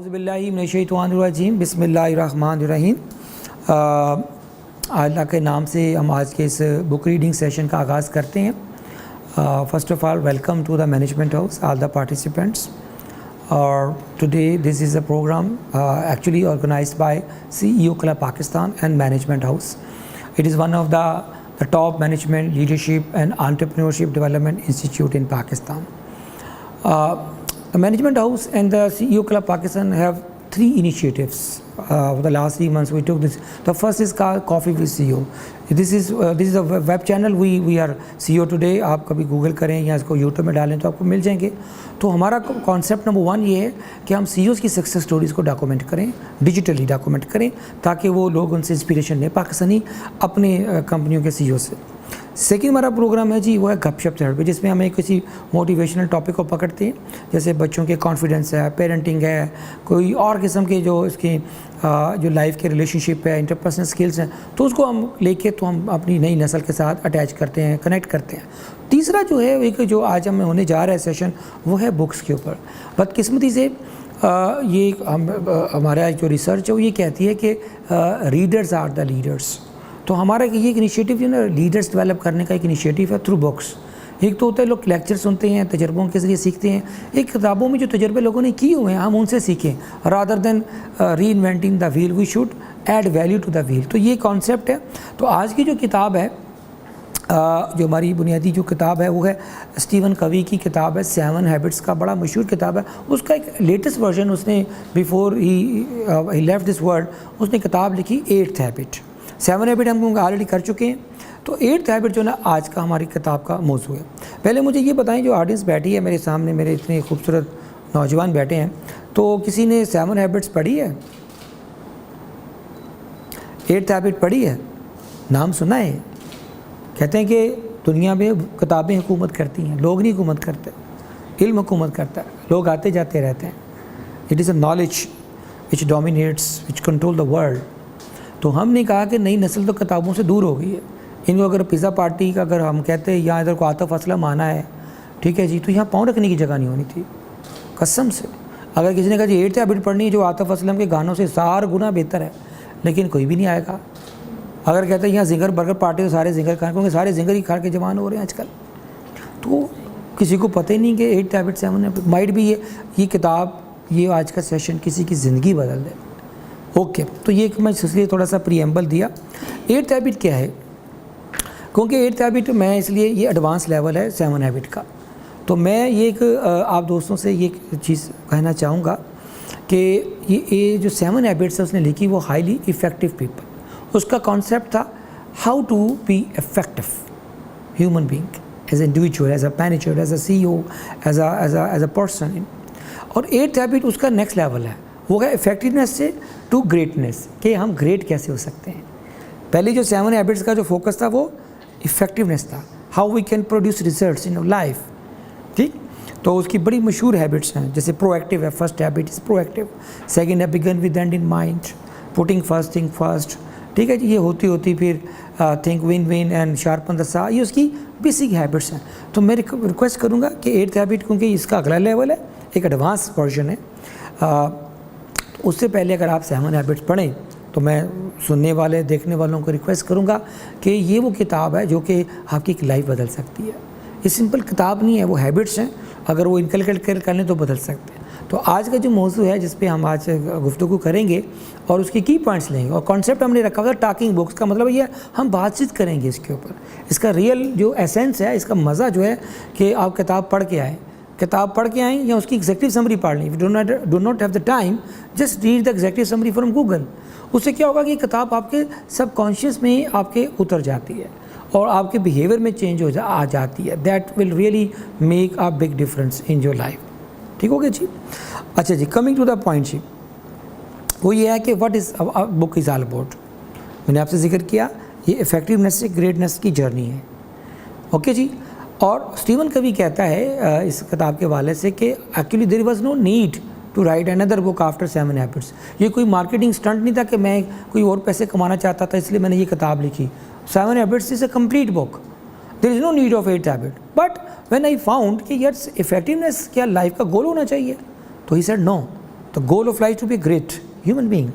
औज़ुबिल्लाहि मिनश्शैतानिर्रजीम बिस्मिल्लाहिर्रहमानिर्रहीम। अल्लाह के नाम से हम आज के इस बुक रीडिंग सेशन का आगाज़ करते हैं। First of all welcome to the management house all the participants. और today this is a program actually organized by CEO club Pakistan and management house. It is one of the top management, leadership and entrepreneurship development institute in Pakistan. The Management House and the CEO Club Pakistan have three initiatives. For the last 3 months we took this. The first is called Coffee with CEO. This is a web channel. We are CEO today. आप कभी Google करें या इसको YouTube में डालें तो आपको मिल जाएंगे. तो हमारा कॉन्सेप्ट नंबर 1 ये है कि हम CEOs की सक्सेस स्टोरीज़ को डॉक्यूमेंट करें, डिजिटली डॉक्यूमेंट करें, ताकि वो लोग उनसे इंस्पिरेशन लें पाकिस्तानी अपने कंपनियों के CEO से. सेकेंड हमारा प्रोग्राम है जी, वो है गपशप थेरेपी, जिसमें हमें किसी मोटिवेशनल टॉपिक को पकड़ते हैं, जैसे बच्चों के कॉन्फिडेंस है, पेरेंटिंग है, कोई और किस्म के जो इसके जो लाइफ के रिलेशनशिप है, इंटरपर्सनल स्किल्स हैं, तो उसको हम लेके तो हम अपनी नई नस्ल के साथ अटैच करते हैं, कनेक्ट करते हैं. तीसरा जो है एक जो आज हमें होने जा रहा है सेशन, वो है बुक्स के ऊपर. बदकिस्मती से ये हमारा जो रिसर्च है वो ये कहती है कि रीडर्स आर द लीडर्स. तो हमारा ये एक इनिशिएटिव जो ना लीडर्स डेवलप करने का एक इनिशिएटिव है थ्रू बुक्स. एक तो होता है लोग लेक्चर सुनते हैं, तजर्बों के ज़रिए सीखते हैं. एक किताबों में जो तजर्बे लोगों ने किए हुए हैं हम उनसे सीखें, rather than reinventing the wheel we should add value to the wheel. तो ये कॉन्सेप्ट है. तो आज की जो किताब है, जो हमारी बुनियादी जो किताब है वो है स्टीवन कवी की किताब है 7 हैबिट्स का, बड़ा मशहूर किताब है. उसका एक लेटेस्ट वर्जन उसने before he left this world उसने किताब लिखी 8th हैबिट. 7 हैबिट हम ऑलरेडी कर चुके हैं. तो 8th हैबिट जो ना आज का हमारी किताब का मौजू है. पहले मुझे ये बताएं, जो ऑडियंस बैठी है मेरे सामने, मेरे इतने खूबसूरत नौजवान बैठे हैं, तो किसी ने 7 हैबिट्स पढ़ी है? 8th हैबिट पढ़ी है? नाम सुना है? कहते हैं कि दुनिया में किताबें हुकूमत करती हैं, लोग नहीं हुकूमत करते, इल्म हुकूमत करता है. लोग आते जाते रहते हैं. It is a knowledge which dominates, which control the world. तो हमने कहा कि नई नस्ल तो किताबों से दूर हो गई है. इनको अगर पिज़्ज़ा पार्टी का अगर हम कहते हैं यहाँ इधर को आतिफ असलम आना है, ठीक है जी, तो यहाँ पाँव रखने की जगह नहीं होनी थी, कसम से. अगर किसी ने कहा जी 8th हैबिट पढ़नी है जो आतिफ असलम के गानों से 4 गुना बेहतर है, लेकिन कोई भी नहीं आएगा. अगर कहते हैं यहाँ जिंगर बर्गर पार्टी तो सारे जिंगर खाएँ, क्योंकि सारे जिंगर ही खा के जवान हो रहे हैं आजकल. तो किसी को पता ही नहीं कि 8th हैबिट 7 हैबिट माइट भी ये किताब, ये आज का सेशन किसी की ज़िंदगी बदल दे. ओके, तो ये मैं इसलिए थोड़ा सा प्रीएम्बल दिया. 8th हैबिट क्या है? क्योंकि 8th हैबिट मैं इसलिए ये एडवांस लेवल है 7 हैबिट का. तो मैं ये एक आप दोस्तों से ये चीज़ कहना चाहूँगा कि ये जो 7 हैबिट्स है उसने लिखी, वो हाईली इफ़ेक्टिव पीपल. उसका कॉन्सेप्ट था how to be effective human being as a individual, as a manager, as a CEO, as a person. और 8th हैबिट उसका नेक्स्ट लेवल है, वो है इफ़ेक्टिवनेस से टू ग्रेटनेस, कि हम ग्रेट कैसे हो सकते हैं. पहले जो 7 हैबिट्स का जो फोकस था वो इफ़ेक्टिवनेस था, how we can produce results in life. ठीक, तो उसकी बड़ी मशहूर हैबिट्स हैं, जैसे प्रोएक्टिव है. First habit is proactive. Second है begin with end in mind, putting first thing first. ठीक है जी, ये होती फिर think win win and sharpen the saw, ये उसकी बेसिक हैबिट्स हैं. तो मैं रिक्वेस्ट करूँगा कि 8th हैबिट, क्योंकि इसका अगला लेवल है, एक एडवांस वर्जन है, उससे पहले अगर आप 7 हैबिट्स पढ़ें तो मैं सुनने वाले देखने वालों को रिक्वेस्ट करूंगा कि ये वो किताब है जो कि आपकी एक लाइफ बदल सकती है. ये सिंपल किताब नहीं है, वो हैबिट्स हैं, अगर वो इनकलकेट कर लें तो बदल सकते हैं. तो आज का जो मौजू है जिस पे हम आज गुफ्तगू करेंगे और उसके की पॉइंट्स लेंगे, और कॉन्सेप्ट हमने रखा हुआ टॉकिंग बुक्स का, मतलब ये हम बातचीत करेंगे इसके ऊपर. इसका रियल जो एसेंस है, इसका मज़ा जो है कि आप किताब पढ़ के आएँ, किताब पढ़ के आएँ या उसकी एग्जेक्टिव समरी पढ़ लें. Do not have the time, just read the adjective summary from Google. उससे क्या होगा कि किताब आपके सबकॉन्शियस में आपके उतर जाती है और आपके बिहेवियर में चेंज आ जाती है. That will really make a big difference in your life. ठीक हो गया जी. अच्छा जी, कमिंग टू द पॉइंट जी, वो ये है कि what is book is all about. मैंने आपसे जिक्र किया ये इफ़ेक्टिवनेस से ग्रेटनेस की जर्नी है. ओके जी. और स्टीवन कवी कहता है इस किताब के हवाले से कि actually there was no need to write another book after 7 habits. ये कोई मार्केटिंग स्टंट नहीं था कि मैं कोई और पैसे कमाना चाहता था इसलिए मैंने ये किताब लिखी. 7 habits is a complete book. There is no need of 8th habit. But when I found कि यार इफेक्टिवनेस क्या लाइफ का गोल होना चाहिए, तो ही सेड नो. तो the goal of life to be great human being,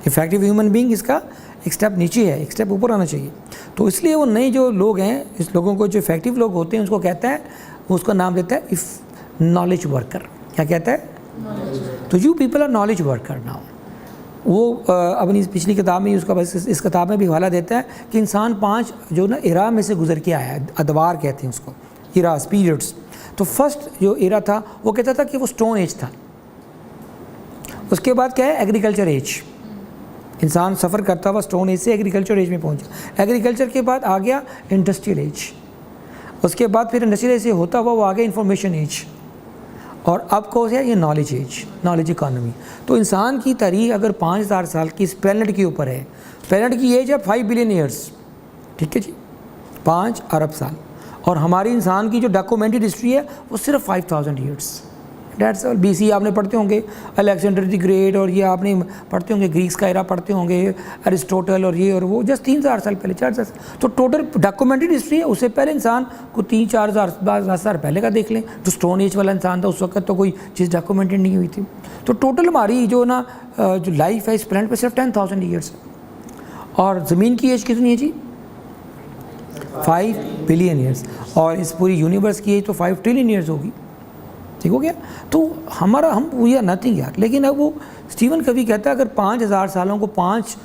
effective human being, इसका एक स्टेप नीचे है, एक स्टेप ऊपर आना चाहिए। तो इसलिए वो नए जो लोग हैं, इस लोगों को जो इफेक्टिव लोग होते हैं उसको कहता है, वो उसका नाम देता है नॉलेज वर्कर। क्या कहता है? तो you people are knowledge worker now. वो अपनी पिछली किताब में उसका बस इस किताब में भी हवाला देता है कि इंसान 5 जो ना इरा में से गुजर के आया है, अदवार कहते हैं उसको, इरास, पीरियड्स। तो फर्स्ट जो इरा था वो कहता था कि वो स्टोन एज था। उसके बाद क्या है? Agriculture age. इंसान सफ़र करता हुआ स्टोन एज से एग्रीकल्चर एज में पहुंचा। एग्रीकल्चर के बाद आ गया इंडस्ट्रियल एज। उसके बाद फिर इंडस्ट्रियल एज से होता हुआ वो आ गया इंफॉर्मेशन एज। और अब कौन सा है? ये नॉलेज एज, नॉलेज इकॉनमी। तो इंसान की तारीख अगर 5000 साल की इस प्लेनेट के ऊपर है, प्लेनेट की एज है 5 बिलियन ईयर्स, ठीक है जी, 5 अरब साल। और हमारी इंसान की जो डॉक्यूमेंटेड हिस्ट्री है वो सिर्फ 5000 ईयर्स। That's all. BC आपने पढ़ते होंगे, अलेक्जेंडर द ग्रेट, और ये आपने पढ़ते होंगे, ग्रीक्स का एरा पढ़ते होंगे, अरिस्टोटल और ये और वो, जस्ट 3000 साल पहले, 4000 साल। तो टोटल डॉक्यूमेंटेड हिस्ट्री है। उससे पहले इंसान को 3-4 हज़ार पहले का देख लें, जो स्टोन एज वाला इंसान था उस वक्त तो कोई चीज़ डॉक्यूमेंटेड नहीं हुई थी। तो टोटल हमारी जो ना जो लाइफ है इस प्लैनेट पर सिर्फ 10,000 ईयर्स है। और ज़मीन की एज कितनी है जी? 5 बिलियन ईयर्स। और इस पूरी यूनिवर्स की एज तो 5 ट्रिलियन ईयर्स होगी। ठीक हो गया? तो हमारा हम वी आर नथिंग यार। लेकिन अब वो स्टीवन कवी कहता है अगर 5000 सालों को 5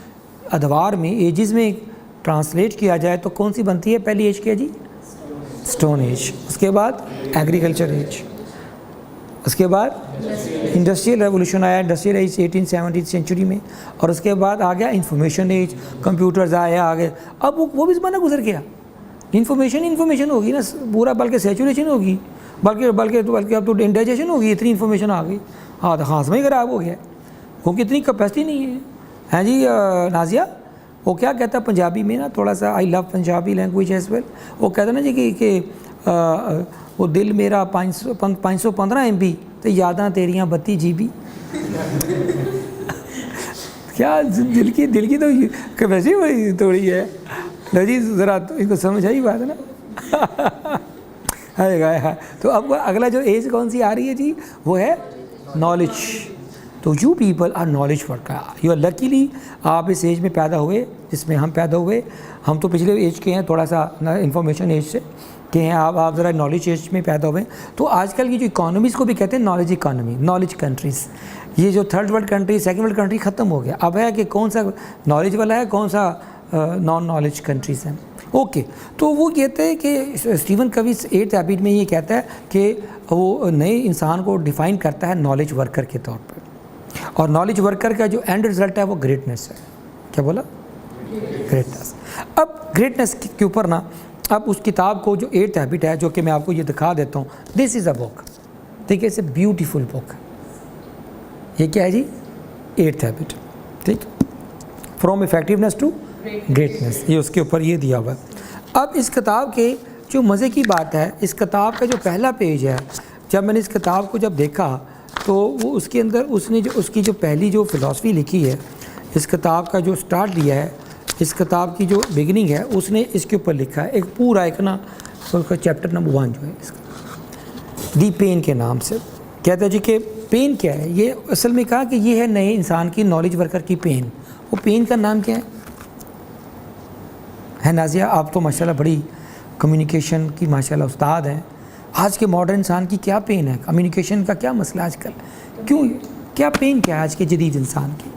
अदवार में एजिस में ट्रांसलेट किया जाए तो कौन सी बनती है? पहली एज क्या जी? Stone age. उसके बाद एग्रीकल्चर एज। उसके बाद इंडस्ट्रियल रेवोल्यूशन आया, इंडस्ट्रियल एज 18th सेंचुरी में। और उसके बाद आ गया इंफॉर्मेशन एज, कंप्यूटर्स आए आगे। अब वो भी ज़माना गुजर गया। इन्फॉर्मेशन होगी ना पूरा, बल्कि सेचुरेशन होगी, बल्कि अब तो इंडाइजेशन होगी, इतनी इन्फॉर्मेशन आ गई। हाँ तो हाँ समय ख़राब हो गया क्योंकि इतनी कैपेसिटी नहीं है। हैं जी नाजिया, वो क्या कहता है पंजाबी में ना, थोड़ा सा I love Punjabi language as well. वो कहता ना जी कि वो दिल मेरा 515 MB तो यादां तेरियां 32 GB। क्या दिल की तो कैपेसिटी थोड़ी है ना जी, ज़रा इनको समझ आई बात है ना। है। तो अब अगला जो एज कौन सी आ रही है जी? वो है नॉलेज। तो you people are knowledge worker. You are luckily आप इस एज में पैदा हुए जिसमें हम पैदा हुए। हम तो पिछले एज के हैं, थोड़ा सा इंफॉर्मेशन एज से के हैं, आप ज़रा नॉलेज एज में पैदा हुए। तो आजकल की जो इकोनॉमीज़ को भी कहते हैं नॉलेज इकोनॉमी, नॉलेज कंट्रीज़। ये जो third world country, second world country ख़त्म हो गया। अब है कि कौन सा नॉलेज वाला है, कौन सा नॉन नॉलेज कंट्रीज़ हैं। ओके तो वो कहते हैं कि स्टीवन कवी 8th हैबिट में ये कहता है कि वो नए इंसान को डिफ़ाइन करता है नॉलेज वर्कर के तौर पर। और नॉलेज वर्कर का जो एंड रिज़ल्ट है वो ग्रेटनेस है। क्या बोला? ग्रेटनेस। अब ग्रेटनेस के ऊपर ना, अब उस किताब को जो 8th हैबिट है, जो कि मैं आपको ये दिखा देता हूँ, दिस इज़ अ बुक, ठीक है, इट्स ए ब्यूटीफुल बुक। ये क्या है जी? 8th हैबिट, ठीक, फ्रॉम इफेक्टिवनेस टू ग्रेटनेस, ये उसके ऊपर ये दिया हुआ है। अब इस किताब के जो मज़े की बात है, इस किताब का जो पहला पेज है, जब मैंने इस किताब को जब देखा तो वो उसके अंदर उसने जो उसकी जो पहली जो फ़िलासफ़ी लिखी है, इस किताब का जो स्टार्ट दिया है, इस किताब की जो बिगिनिंग है, उसने इसके ऊपर लिखा है एक पूरा एक ना, उसका चैप्टर नंबर 1 जो है इसका दी पेन के नाम से। कहता है जी कि पेन क्या है? ये असल में कहा कि ये है नए इंसान की, नॉलेज वर्कर की पेन। वो पेन का नाम क्या है नाजिया? आप तो माशाल्लाह बड़ी कम्युनिकेशन की माशाल्लाह उस्ताद हैं। आज के मॉडर्न इंसान की क्या पेन है? कम्युनिकेशन का क्या मसला आजकल? क्यों, क्या पेन क्या है आज के जदीद इंसान की?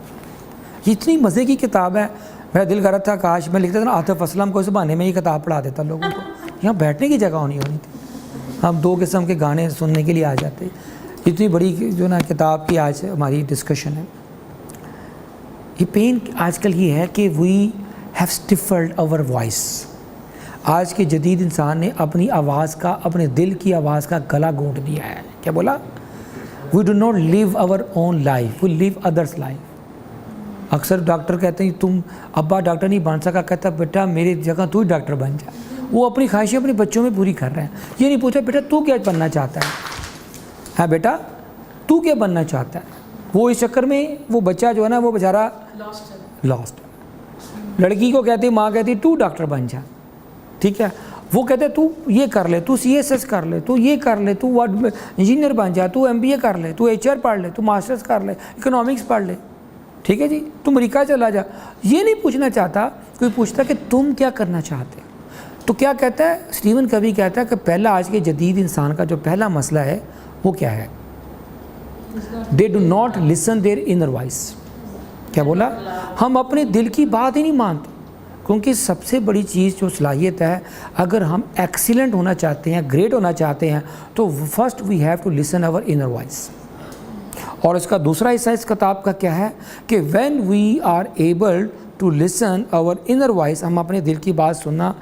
ये इतनी मज़े की किताब है। मेरा दिल कर रहा था काश मैं लिखता था ना आतिफ असलम को, इस बहाने में ये किताब पढ़ा देता लोगों को। यहाँ बैठने की जगह होनी थी, हम 2 किस्म के गाने सुनने के लिए आ जाते। इतनी बड़ी जो ना किताब की आज हमारी डिस्कशन है। ये पेन आजकल ये है कि वी हैव स्टिफल्ड आवर वॉइस। आज के जदीद इंसान ने अपनी आवाज़ का, अपने दिल की आवाज़ का गला घोंट दिया है। क्या बोला? We do not live our own life, we live others life. अक्सर डॉक्टर कहते हैं तुम अब्बा डॉक्टर नहीं बन सका, कहता बेटा मेरी जगह तू ही डॉक्टर बन जा। वो अपनी ख्वाहिशें अपने बच्चों में पूरी कर रहे हैं। ये नहीं पूछा बेटा तू क्या बनना चाहता है, हाँ बेटा तू क्या बनना चाहता है। वो इस चक्कर में वो बच्चा जो है ना वो बेचारा लॉस्ट। लड़की को कहती, माँ कहती तू डॉक्टर बन जा, ठीक है। वो कहते तू ये कर ले, तू CSS कर ले, तू ये कर ले, तू इंजीनियर बन जा, तू MBA कर ले, तू HR पढ़ ले, तू मास्टर्स कर ले, इकोनॉमिक्स पढ़ ले, ठीक है जी, तुम अमेरिका चला जा। ये नहीं पूछना चाहता, कोई पूछता कि तुम क्या करना चाहते हो। तो क्या कहता है स्टीवन कवी, कहता है कि पहला आज के जदीद इंसान का जो पहला मसला है वो क्या है, they do not listen their inner voice. क्या बोला, हम अपने दिल की बात ही नहीं मानते, क्योंकि सबसे बड़ी चीज़ जो सलाहियत है, अगर हम एक्सीलेंट होना चाहते हैं, ग्रेट होना चाहते हैं, तो first we have to listen our inner voice. और इसका दूसरा हिस्सा इस किताब का क्या है कि when we are able to listen our inner voice, हम अपने दिल की बात सुनना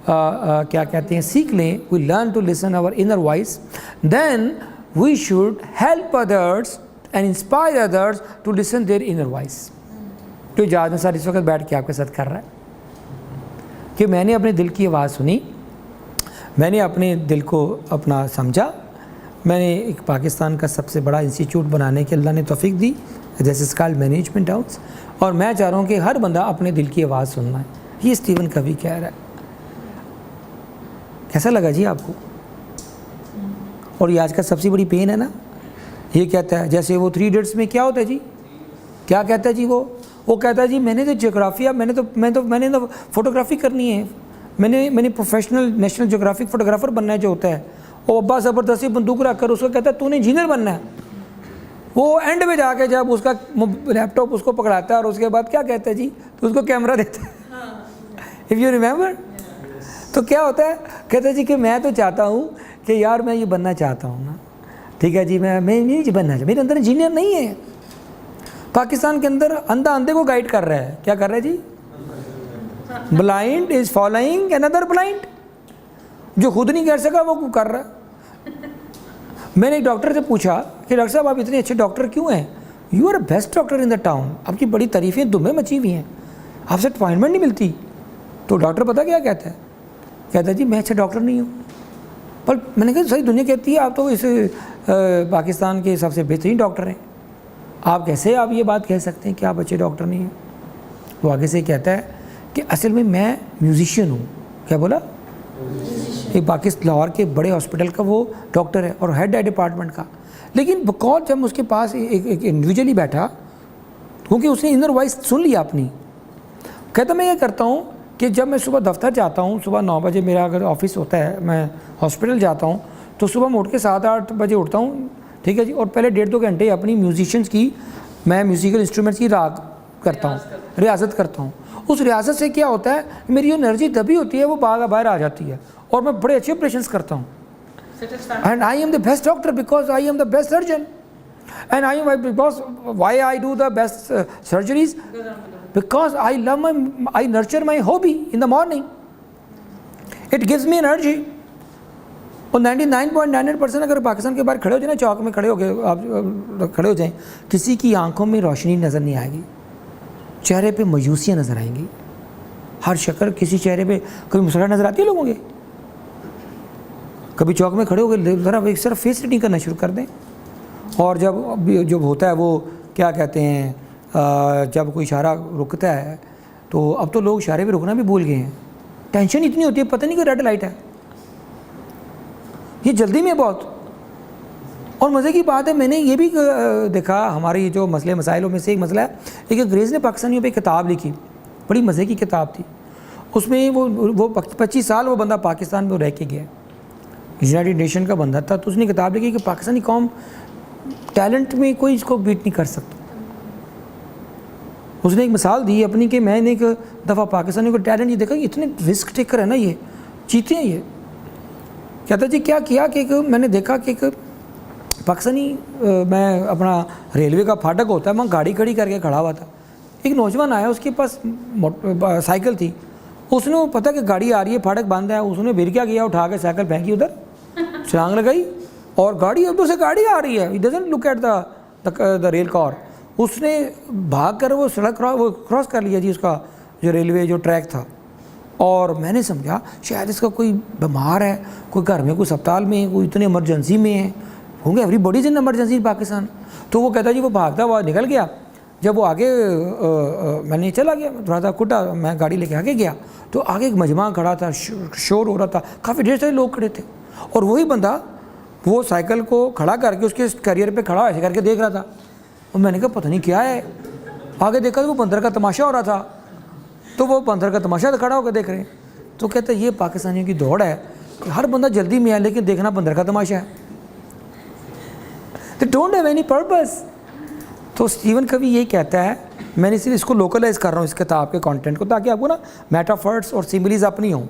क्या कहते हैं सीख लें, we learn to listen our inner voice, then we should help others and inspire others to listen their inner voice. तो इजाज़ सर इस वक्त बैठ के आपके साथ कर रहा है कि मैंने अपने दिल की आवाज़ सुनी, मैंने अपने दिल को अपना समझा, मैंने एक पाकिस्तान का सबसे बड़ा इंस्टीट्यूट बनाने की अल्लाह ने तौफीक दी, जैसे स्कॉल मैनेजमेंट हाउस, और मैं चाह रहा हूँ कि हर बंदा अपने दिल की आवाज़ सुनना है। ये स्टीवन कवी कह रहा है। कैसा लगा जी आपको? और ये आज का सबसे बड़ी पेन है ना, ये कहता है जैसे वो 3 इडियट्स में क्या होता है जी, क्या कहता है जी, वो कहता है जी मैंने तो जियोग्राफिया, मैंने तो फोटोग्राफी करनी है, मैंने प्रोफेशनल नेशनल जियोग्राफिक फोटोग्राफर बनना है जो होता है, वो अब्बा ज़बरदस्ती बंदूक रख कर उसको कहता है तूने इंजीनियर बनना है। वो एंड में जाके जब उसका लैपटॉप उसको पकड़ाता है और उसके बाद क्या कहता है जी, तो उसको कैमरा देता है, इफ़ यू रिमेंबर। तो क्या होता है, कहता है जी कि मैं तो चाहता हूँ कि यार मैं ये बनना चाहता हूँ ना, ठीक है जी, मैं नहीं बनना चाहता, मेरे अंदर इंजीनियर नहीं है। पाकिस्तान के अंदर अंधा अंधे को गाइड कर रहा है, क्या कर रहा है जी, blind is following another blind, जो खुद नहीं कर सका वो कर रहा है। मैंने एक डॉक्टर से पूछा कि डॉक्टर साहब आप इतने अच्छे डॉक्टर क्यों हैं, you are best doctor in the town, आपकी बड़ी तारीफ़ें दुम्बे मची हुई हैं, आपसे अपॉइंटमेंट नहीं मिलती। तो डॉक्टर पता क्या कहता है, कहता है जी मैं अच्छा डॉक्टर नहीं हूँ। पर मैंने कहा सारी दुनिया कहती है आप तो इस पाकिस्तान के सबसे बेहतरीन डॉक्टर हैं, आप कैसे आप ये बात कह सकते हैं कि आप अच्छे डॉक्टर नहीं हैं। वो आगे से कहता है कि असल में मैं म्यूजिशियन हूँ। क्या बोला, एक पाकिस्तान लाहौर के बड़े हॉस्पिटल का वो डॉक्टर है और हेड है डिपार्टमेंट का, लेकिन बिकॉज जब उसके पास एक इंडिविजुअली बैठा, क्योंकि उसने इनर वॉइस सुन लिया अपनी, कहता मैं ये करता हूँ कि जब मैं सुबह दफ्तर जाता हूँ, सुबह 9 बजे मेरा अगर ऑफिस होता है, मैं हॉस्पिटल जाता हूँ, तो सुबह मैं उठ के 7-8 बजे उठता हूँ, ठीक है जी, और पहले 1.5-2 घंटे अपनी म्यूजिशियंस की, मैं म्यूज़िकल इंस्ट्रूमेंट्स की राग करता हूँ, रियाजत करता हूँ। उस रियाजत से क्या होता है, मेरी जो एनर्जी दबी होती है वो बाहर आ जाती है और मैं बड़े अच्छे ऑपरेशंस करता हूँ। And I am the best doctor because I am the best surgeon, and I am because why I do the best surgeries, because I nurture my hobby in the morning, it gives me energy। और 99.98% अगर पाकिस्तान के बाहर खड़े हो जाए ना, चौक में खड़े हो गए आप खड़े हो जाएं, किसी की आंखों में रोशनी नज़र नहीं आएगी, चेहरे पे मायूसियाँ नज़र आएंगी, हर शक्ल किसी चेहरे पे, कभी मुस्कुराहट नज़र आती है लोगों के, कभी चौक में खड़े हो गए ज़रा एक सिर्फ फेस रीडिंग करना शुरू कर दें। और जब होता है वो क्या कहते हैं, जब कोई इशारा रुकता है तो अब तो लोग इशारे पे रुकना भी भूल गए हैं, टेंशन इतनी होती है, पता नहीं कि रेड लाइट है, ये जल्दी में बहुत। और मज़े की बात है, मैंने ये भी देखा, हमारे ये जो मसले मसाइलों में से एक मसला है, एक अंग्रेज़ ने पाकिस्तानियों पे किताब लिखी, बड़ी मज़े की किताब थी, उसमें वो 25 साल वो बंदा पाकिस्तान में रह के गया, यूनाइटेड नेशन का बंदा था, तो उसने किताब लिखी कि पाकिस्तानी कौम टैलेंट में कोई इसको बीट नहीं कर सकता। उसने एक मिसाल दी अपनी कि मैंने एक दफ़ा पाकिस्तानी को टैलेंट ये देखा, इतने रिस्क टेकर है ना, ये जीते हैं। ये कहता जी क्या किया कि मैंने देखा कि एक पाकिस्तानी, मैं अपना रेलवे का फाटक होता है, वहाँ गाड़ी खड़ी करके खड़ा हुआ था, एक नौजवान आया, उसके पास साइकिल थी, उसने पता कि गाड़ी आ रही है, फाटक बंद है, उसने फिर क्या किया, उठा के साइकिल फेंकी उधर, छलांग लगाई और गाड़ी उधर से गाड़ी आ रही है, it doesn't look at the rail car, उसने भाग कर वो सड़क क्रॉस कर लिया जी, उसका जो रेलवे जो ट्रैक था। और मैंने समझा शायद इसका कोई बीमार है, कोई घर में कोई अस्पताल में है, कोई इतने इमरजेंसी में है, होंगे everybody is in emergency in Pakistan. तो वो कहता जी वो भागता हुआ निकल गया, जब वो आगे मैंने चला गया, थोड़ा सा कुटा, मैं गाड़ी लेके आगे गया तो आगे एक मजमा खड़ा था, शोर हो रहा था, काफ़ी ढेर सारे लोग खड़े थे और वही बंदा वो साइकिल को खड़ा करके उसके कैरियर पे खड़ा ऐसे करके देख रहा था। और मैंने कहा पता नहीं क्या है, आगे देखा तो वो बंदर का तमाशा हो रहा था, तो वो बंदर का तमाशा खड़ा होकर देख रहे हैं। तो कहते हैं ये पाकिस्तानियों की दौड़ है कि हर बंदा जल्दी में आए लेकिन देखना बंदर का तमाशा है, they don't have any purpose. तो स्टीवन कवी ये कहता है, मैंने सिर्फ इसको लोकलाइज कर रहा हूँ इस किताब के कंटेंट को, ताकि आपको ना मेटाफर्स और सिमिलीज अपनी हों,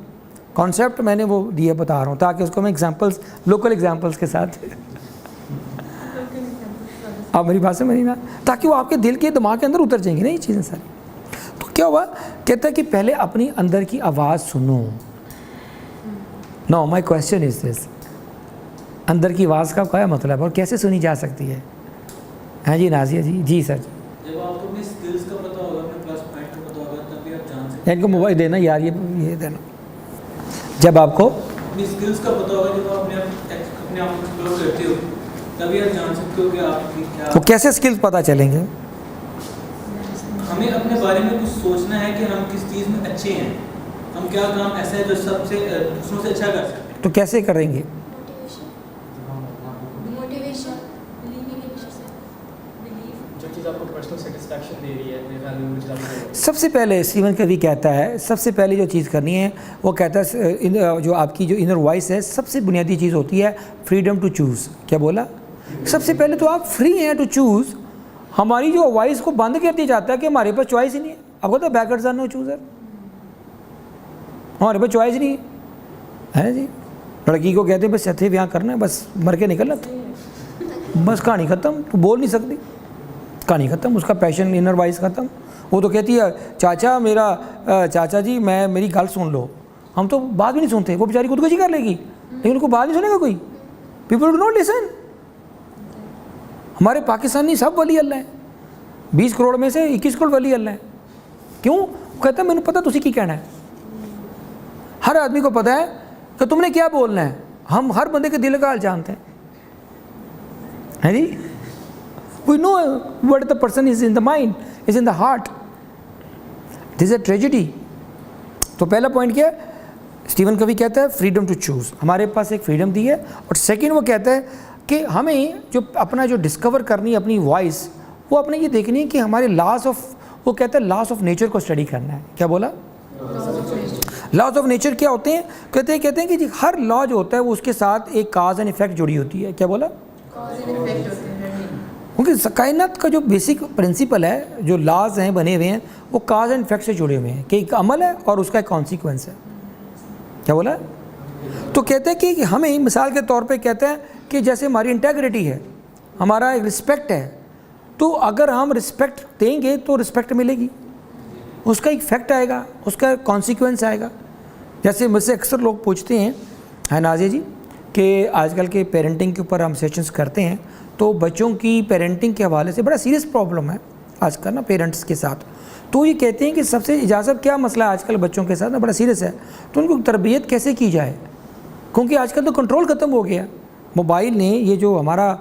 कॉन्सेप्ट मैंने वो दिए बता रहा हूँ ताकि उसको मैं एग्जांपल्स, लोकल एग्जांपल्स के साथ आप मेरी बात समझी ना, ताकि वो आपके दिल के दिमाग के अंदर उतर जाएंगी ना ये चीज़ें सारी। तो क्या हुआ, कहता है कि पहले अपनी अंदर की आवाज़ सुनो। Know my question is this, अंदर की आवाज़ का क्या मतलब और कैसे सुनी जा सकती है? हाँ जी नाजिया जी। जी सर। जब आपको अपनी स्किल्स का पता होगा, अपने प्लस पॉइंट का पता होगा, तभी आप जान सकते इनको मोबाइल देना यार, ये देना। जब आपको अपनी स्किल्स का पता होगा, जब आप अपने आप को एक्सप्लोर करते हो, तभी आप जान सकते हो कि आपकी क्या। तो कैसे स्किल्स पता चलेंगे? हमें अपने बारे में कुछ सोचना है कि हम किस चीज़ में अच्छे हैं, हम क्या काम ऐसा है जो सबसे दूसरों से अच्छा कर सकते हैं। तो कैसे करेंगे? आपको पर्सनल सेटिस्फैक्शन दे रही है, वैल्यू। सबसे पहले स्टीवन कवी कहता है, सबसे पहले जो चीज़ करनी है वो कहता है जो आपकी जो इनर वॉइस है, सबसे बुनियादी चीज़ होती है फ्रीडम टू चूज़। क्या बोला? सबसे पहले तो आप फ्री हैं टू चूज़। हमारी जो वॉइस को बंद कर दिया जाता है कि हमारे पास चॉइस ही नहीं है। आपको तो बैकवर्ड्स आर नो चूज़र, हमारे पास चॉइस नहीं है ना जी। लड़की को कहते हैं बस सथे ब्याह करना है, बस मर के निकलना, तो बस कहानी ख़त्म, तो बोल नहीं सकती, कहानी ख़त्म, उसका पैशन इनर वॉइस ख़त्म। वो तो कहती है चाचा मेरा चाचा जी मेरी गल सुन लो। हम तो बात भी नहीं सुनते, वो बेचारी खुदकुशी कर लेगी लेकिन उनको बात नहीं सुनेगा कोई। People do not listen. हमारे पाकिस्तानी सब वली अल्लाह हैं, 20 करोड़ में से 21 करोड़ वली अल्लाह हैं। क्यों? कहता है मैंने पता तुसी की कहना है। हर आदमी को पता है कि तुमने क्या बोलना है। हम हर बंदे के दिल का हाल जानते हैं जी। We know what the person is in the mind, is in the heart. This is a tragedy. तो पहला पॉइंट क्या है? स्टीवन कवी कहता है फ्रीडम टू चूज़। हमारे पास एक फ्रीडम दी है। और सेकंड वो कहता है कि हमें जो अपना जो डिस्कवर करनी है अपनी वॉइस, वो अपने ये देखनी है कि हमारे लॉस ऑफ, वो कहता है लॉस ऑफ नेचर को स्टडी करना है। क्या बोला? लॉज ऑफ नेचर क्या होते हैं? कहते हैं कि जी हर लॉ जो होता है वो उसके साथ एक काज एंड इफेक्ट जुड़ी होती है। क्या बोला? क्योंकि कायनात का जो बेसिक प्रिंसिपल है, जो लॉज हैं बने हुए हैं, वो काज एंड इफेक्ट से जुड़े हुए हैं कि एक अमल है और उसका एक कॉन्सिक्वेंस है। क्या बोला? तो कहते हैं कि हमें मिसाल के तौर पे कहते हैं कि जैसे हमारी इंटेग्रिटी है, हमारा एक रिस्पेक्ट है, तो अगर हम रिस्पेक्ट देंगे तो रिस्पेक्ट मिलेगी, उसका एक फैक्ट आएगा, उसका कॉन्सिक्वेंस आएगा। जैसे मुझसे अक्सर लोग पूछते हैं, है नाजिया जी, कि आजकल के पेरेंटिंग के ऊपर हम सेशंस करते हैं, तो बच्चों की पेरेंटिंग के हवाले से बड़ा सीरियस प्रॉब्लम है आजकल ना पेरेंट्स के साथ। तो ये कहते हैं कि सबसे इजाज़त क्या मसला है आजकल बच्चों के साथ ना, बड़ा सीरियस है, तो उनको तरबियत कैसे की जाए, क्योंकि आजकल तो कंट्रोल ख़त्म हो गया। मोबाइल ने ये जो हमारा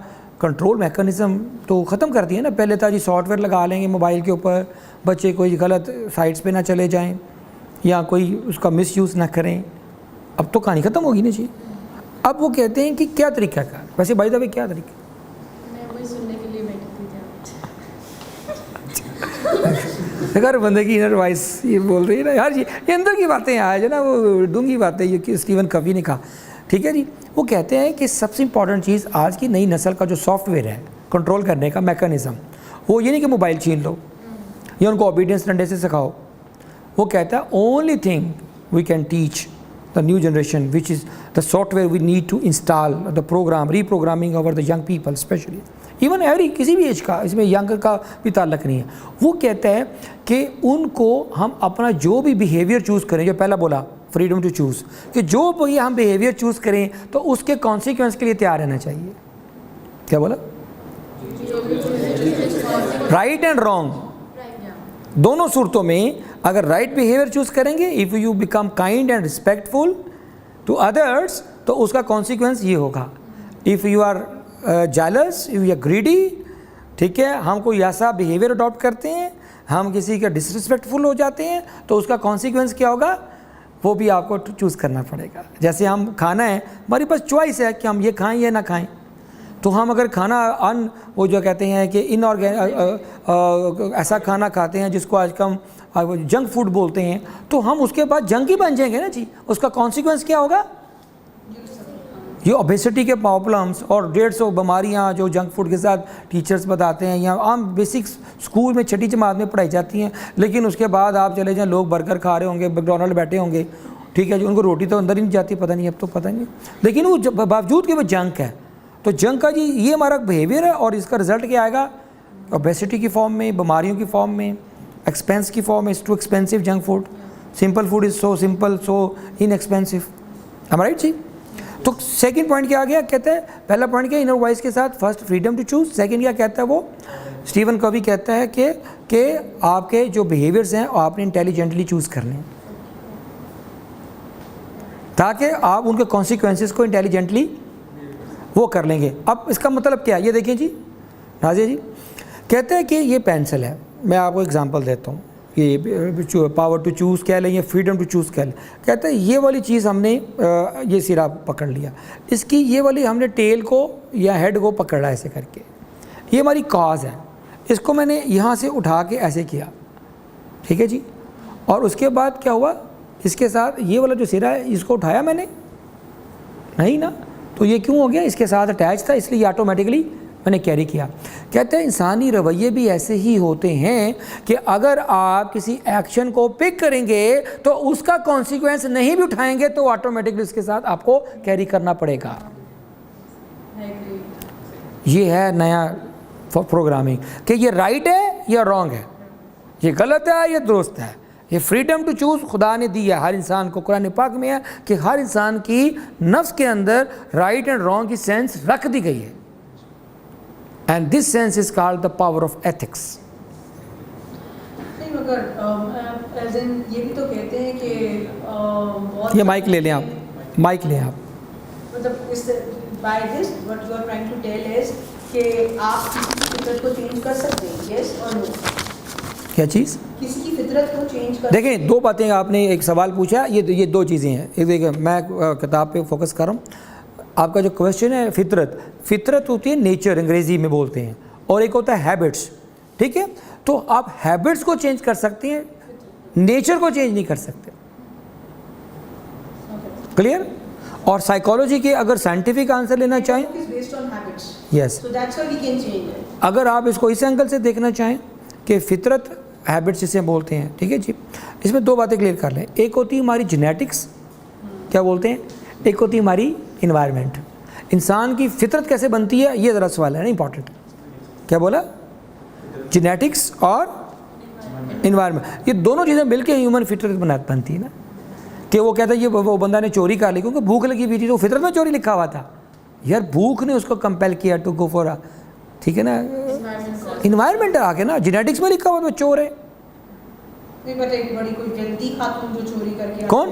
कंट्रोल मैकेनिज़्म तो ख़त्म कर दिया ना। पहले था जी सॉफ्टवेयर लगा लेंगे मोबाइल के ऊपर, बच्चे कोई गलत साइट्स पे ना चले जाएं या कोई उसका मिसयूज़ ना करें। अब तो कहानी ख़त्म होगी ना जी। अब वो कहते हैं कि क्या तरीका का, वैसे भाई दबे क्या तरीका? अगर बंदे की इनर वॉइस ये बोल रही है ना यार, ये अंदर की बातें आज है ना, वो डूंगी बातें ये कि स्टीवन कवी ने कहा। ठीक है जी। वो कहते हैं कि सबसे इंपॉर्टेंट चीज़ आज की नई नस्ल का जो सॉफ्टवेयर है कंट्रोल करने का मैकेनिज़्म, वो ये नहीं कि मोबाइल छीन लो या उनको ओबीडियंस डंडे से सिखाओ। वो कहता है only thing we can teach the new generation which is the software we need to install the program reprogramming over the young people specially, even every किसी भी एज का, इसमें यंग का भी ताल्लुक नहीं है। वो कहता है कि उनको हम अपना जो भी बिहेवियर चूज़ करें, जो पहला बोला फ्रीडम टू चूज़, कि जो भी हम बिहेवियर चूज़ करें तो उसके कॉन्सिक्वेंस के लिए तैयार रहना चाहिए। क्या बोला? राइट एंड रॉन्ग दोनों सूरतों में अगर राइट बिहेवियर चूज़ करेंगे, if you become kind and respectful to others, तो उसका कॉन्सिक्वेंस ये होगा। If you are jealous, you are greedy, ठीक है, हम कोई ऐसा बिहेवियर अडॉप्ट करते हैं, हम किसी का डिसरिस्पेक्टफुल हो जाते हैं, तो उसका कॉन्सिक्वेंस क्या होगा वो भी आपको चूज़ करना पड़ेगा। जैसे हम खाना है, हमारे पास चॉइस है कि हम ये खाएं या ना खाएं। तो हम अगर खाना वो जो कहते हैं कि ऐसा खाना खाते हैं जिसको आज हम जंक फूड बोलते हैं, तो हम उसके बाद जंक ही बन जाएंगे ना जी। उसका कॉन्सिक्वेंस क्या होगा, ये ओबेसिटी के प्रॉब्लम्स और 150 बीमारियाँ जो जंक फूड के साथ टीचर्स बताते हैं या आम बेसिक स्कूल में छठी जमात में पढ़ाई जाती हैं। लेकिन उसके बाद आप चले जाएं, लोग बर्गर खा रहे होंगे, मैकडॉनल्ड बैठे होंगे, ठीक है जी, उनको रोटी तो अंदर ही नहीं जाती, पता नहीं अब तो पता नहीं, लेकिन वो बावजूद कि वो जंक है। तो जंक का जी ये हमारा बिहेवियर है और इसका रिजल्ट क्या आएगा, ओबेसिटी की फॉर्म में, बीमारियों की फॉर्म में, एक्सपेंस की फॉर्म में। It's too expensive junk food, simple food is so simple so inexpensive. am I right जी? तो सेकंड पॉइंट क्या आ गया, कहते हैं पहला पॉइंट क्या, इनर वॉइस के साथ first freedom to choose. Second क्या कहता है वो, स्टीवन कवी कहता है कि आपके जो बिहेवियर्स हैं आपने इंटेलिजेंटली चूज़ करने हैं ताकि आप उनके कॉन्सिक्वेंसेस को इंटेलिजेंटली वो कर लेंगे। अब इसका मतलब क्या है, ये देखिए जी नाजिया जी, कहते हैं कि ये पेंसिल है, मैं आपको एग्जांपल देता हूँ, ये पावर टू चूज़ कह लें या फ्रीडम टू चूज़ कह लें। कहते हैं ये वाली चीज़ हमने ये सिरा पकड़ लिया, इसकी ये वाली हमने टेल को या हेड को पकड़ा ऐसे करके, ये हमारी कॉज है, इसको मैंने यहाँ से उठा के ऐसे किया, ठीक है जी। और उसके बाद क्या हुआ, इसके साथ ये वाला जो सिरा है इसको उठाया मैंने नहीं ना, तो ये क्यों हो गया, इसके साथ अटैच था इसलिए ऑटोमेटिकली मैंने कैरी किया। कहते हैं इंसानी रवैये भी ऐसे ही होते हैं कि अगर आप किसी एक्शन को पिक करेंगे तो उसका कॉन्सिक्वेंस नहीं भी उठाएंगे तो ऑटोमेटिकली इसके साथ आपको कैरी करना पड़ेगा। ये है नया प्रोग्रामिंग कि ये राइट है या रॉन्ग है, ये गलत है या दुरुस्त है। ये फ्रीडम टू चूज़ खुदा ने दी है हर इंसान को। कुरान पाक में है कि हर इंसान की नफ्स के अंदर राइट एंड रॉन्ग की सेंस रख दी गई है, and this sense is called the power of ethics. नहीं मगर एज इन ये भी तो कहते हैं कि ये माइक ले लें आप, माइक लें आप। मतलब इस by this what you are trying to tell is कि आप किसी की फितरत को चेंज कर सकते हैं, यस और नो। क्या चीज़? किसी की फितरत को चेंज कर, देखें दो बातें, आपने एक सवाल पूछा, ये दो चीज़ें हैं। एक देखिए मैं किताब पे फोकस कर रहा हूँ। आपका जो क्वेश्चन है फितरत होती है नेचर, अंग्रेज़ी में बोलते हैं, और एक होता है हैबिट्स, ठीक है। तो आप हैबिट्स को चेंज कर सकते हैं, नेचर को चेंज नहीं कर सकते, क्लियर। और साइकोलॉजी के अगर साइंटिफिक आंसर लेना चाहें, यस, अगर आप इसको इस एंगल से देखना चाहें कि फितरत हैबिट्स जिसे बोलते हैं, ठीक है जी, इसमें दो बातें क्लियर कर लें। एक होती है हमारी जेनेटिक्स, क्या बोलते हैं, एक होती है हमारी इन्वायरमेंट। इंसान की फितरत कैसे बनती है, ये ज़रा सवाल है ना, इंपॉर्टेंट। क्या बोला, जेनेटिक्स और इन्वायरमेंट, ये दोनों चीज़ें मिलकर ह्यूमन फितरत बनती है ना। कि वो कहता है ये वो बंदा ने चोरी कर ली क्योंकि भूख लगी हुई थी, तो फितरत में चोरी लिखा हुआ था यार, भूख ने उसको कंपेल किया टू गो फॉर, ठीक है ना, इन्वायरमेंट आके ना, जेनेटिक्स में लिखा हुआ तो चोर है। नहीं पता एक बड़ी कोई जल्दी खातून जो चोरी करके, कौन,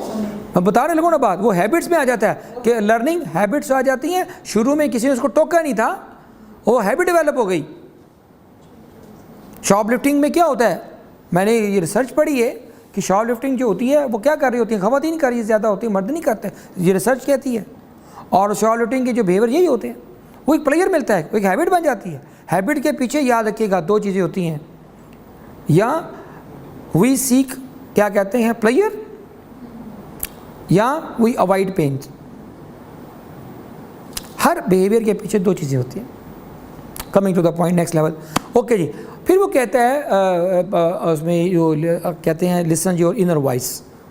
मैं बता रहे लोगों ना बात, वो हैबिट्स में आ जाता है कि लर्निंग हैबिट्स आ जाती हैं। शुरू में किसी ने उसको टोका नहीं था, वो हैबिट डेवलप हो गई। शॉप लिफ्टिंग में क्या होता है, मैंने ये रिसर्च पढ़ी है कि शॉप लिफ्टिंग जो होती है वो क्या कर रही होती है, खवातीन कर रही ज़्यादा होती है, मर्द नहीं करते, ये रिसर्च कहती है। और शॉप लिफ्टिंग के जो बिहेवियर यही होते हैं, वो एक प्लेयर मिलता है, वो एक हैबिट बन जाती है। हैबिट के पीछे याद रखिएगा दो चीज़ें होती हैं, या वी सीक, क्या कहते हैं, प्लेयर, या वी अवॉइड पेन। हर बिहेवियर के पीछे दो चीज़ें होती हैं। Coming to the point, next level, okay जी। फिर वो कहता है उसमें जो कहते हैं लिसन योर इनर वॉइस,